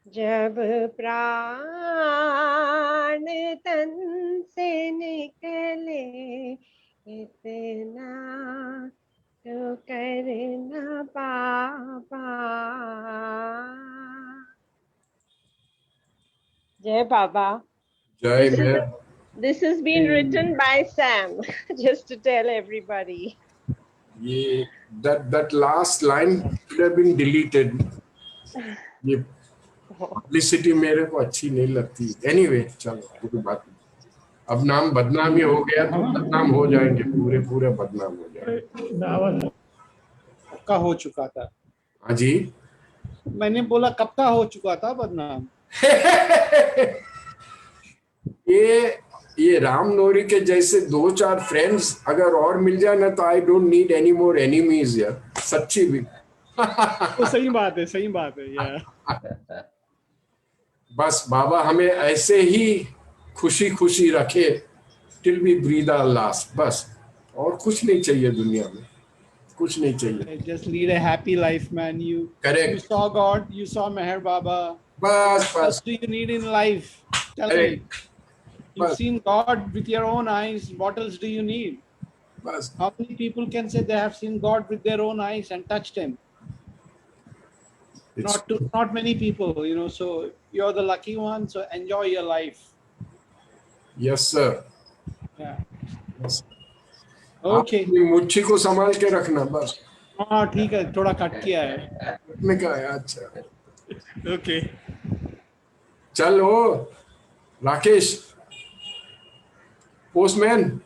जब प्राण तन से निकले, इतना तो करना पापा। जय बाबा. Jai This is Meher. This has been written by Sam, just to tell everybody. ये that last line should have been deleted. ये publicity मेरे को अच्छी नहीं लगती. Anyway, चलो कोई बात नहीं. अब नाम बदनामी हो गया तो बदनाम हो जाएंगे, पूरे बदनाम हो जाएंगे. कब का हो चुका था? हाँ जी. मैंने बोला कब का हो चुका था बदनाम. ये राम नोरी के जैसे 2-4 फ्रेंड्स अगर और मिल जाए ना तो I don't need any more enemies यार. सच्ची भी. तो सही बात है यार. बस बाबा हमें ऐसे ही खुशी खुशी रखे till we breathe our last. बस और कुछ नहीं चाहिए दुनिया में, कुछ नहीं चाहिए. Just lead a happy life, man. You saw God, you saw Meher Baba. बस What else do you need in life? Tell me. You've seen God with your own eyes. What else do you need? बस. How many people can say they have seen God with their own eyes and touched Him? Not many people, you know. So you're the lucky one. So enjoy your life. Yes, sir. Yeah. Yes. Okay. मुच्छी को संभाल के रखना बस. हाँ ठीक है, थोड़ा cut किया है. मैं कहा अच्छा. Okay. चलो Rakesh, postman,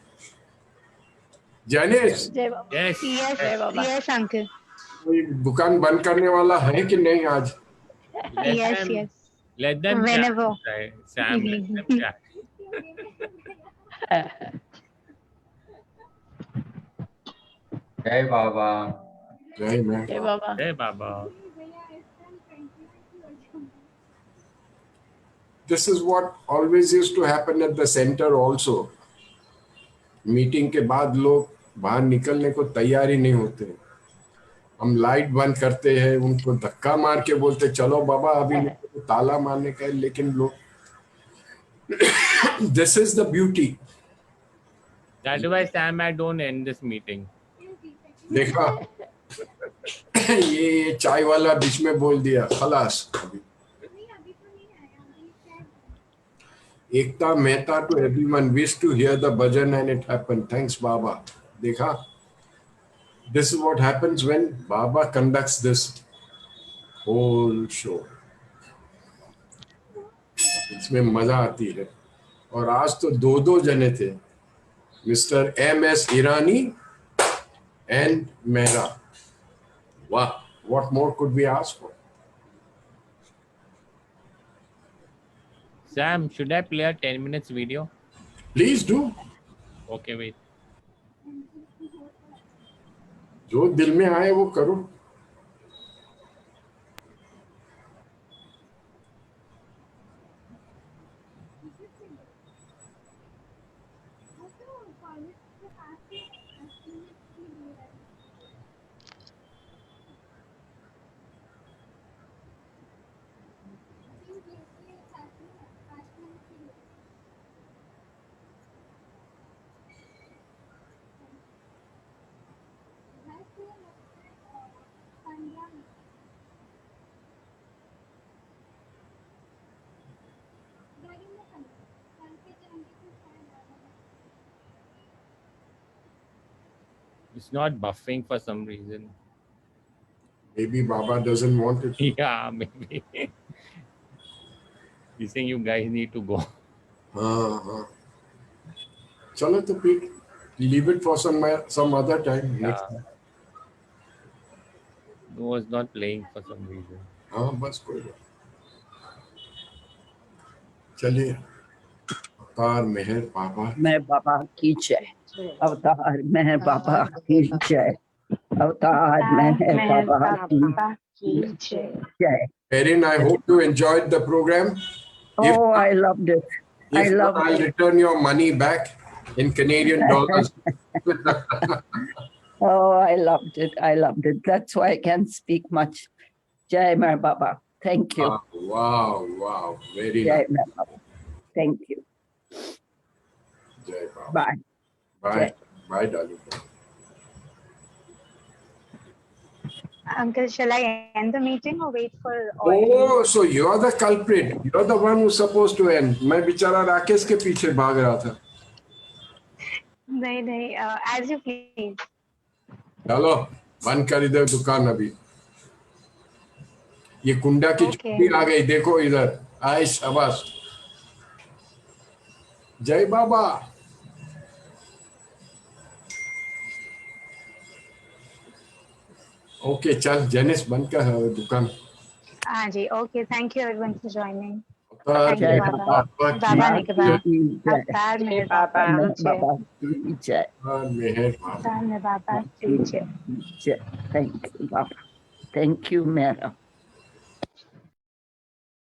Jainesh. Yes, yes, uncle. कोई दुकान बंद करने वाला है कि नहीं आज? Yes. Let them Whenever. try. Sam, let them try. जय बाबा. जय मैं. जय बाबा. Hey, Baba. This is what always used to happen at the center also. Meeting के बाद लोग बाहर निकलने को तैयार ही नहीं होते. हम लाइट बंद करते हैं, उनको धक्का मार के बोलते चलो बाबा अभी ताला मारने का है, लेकिन लोग this is the beauty. That's why Sam, I don't end this meeting. देखा ये चाय वाला बीच में बोल दिया खलास. Ekta Mehta to everyone, wish to hear the bhajan and it happened. Thanks Baba. देखा, this is what happens when Baba conducts this whole show. इसमें मजा आती है. और आज तो 2 जने थे, mister MS Irani and Mehra. Wow, what more could we ask for? Sam, should I play a 10 minutes video? Please do. Okay, wait. जो दिल में आए वो करो. It's not buffing for some reason. Maybe Baba doesn't want it. Yeah, maybe. He's saying you guys need to go. चलो तो फिर leave it for some other time. Next Yeah. time. No, was not playing for some reason. हाँ बस कोई बात। चलिए अवतार मेहर बाबा मैं बाबा की जय। अवतार मेहर बाबा की जय। अवतार मेहर बाबा की जय। Erin, I hope you enjoyed the program. Oh, I loved it. I If not, loved I'll it. return your money back in Canadian dollars. Oh, I loved it. I loved it. That's why I can't speak much. Jai Mer Baba. Thank you. Wow, very Jai nice. Mer Baba. Thank you. Jai Baba. Bye. Bye, bye, darling. Uncle, shall I end the meeting or wait for all? Oh, so you're the culprit. You're the one who's supposed to end. मैं बेचारा राकेश के पीछे भाग रहा था. नहीं, as you please. चलो बंद कर इधर दुकान अभी. ये कुंडा की चुप्पी आ गई. देखो इधर. आए शाबाश. जय बाबा. ओके चल जेनिस बंद कर दुकान. हाँ जी, okay. Thank you everyone for joining. अवतार Thank you, मेहर Baba. बाबा बाबा ने कहा की जय। अवतार मेहर बाबा की जय। बाबा की जय। अवतार मेहर बाबा. अवतार मेहर बाबा की जय। Jai. Thank you, Baba. Thank you, Mera.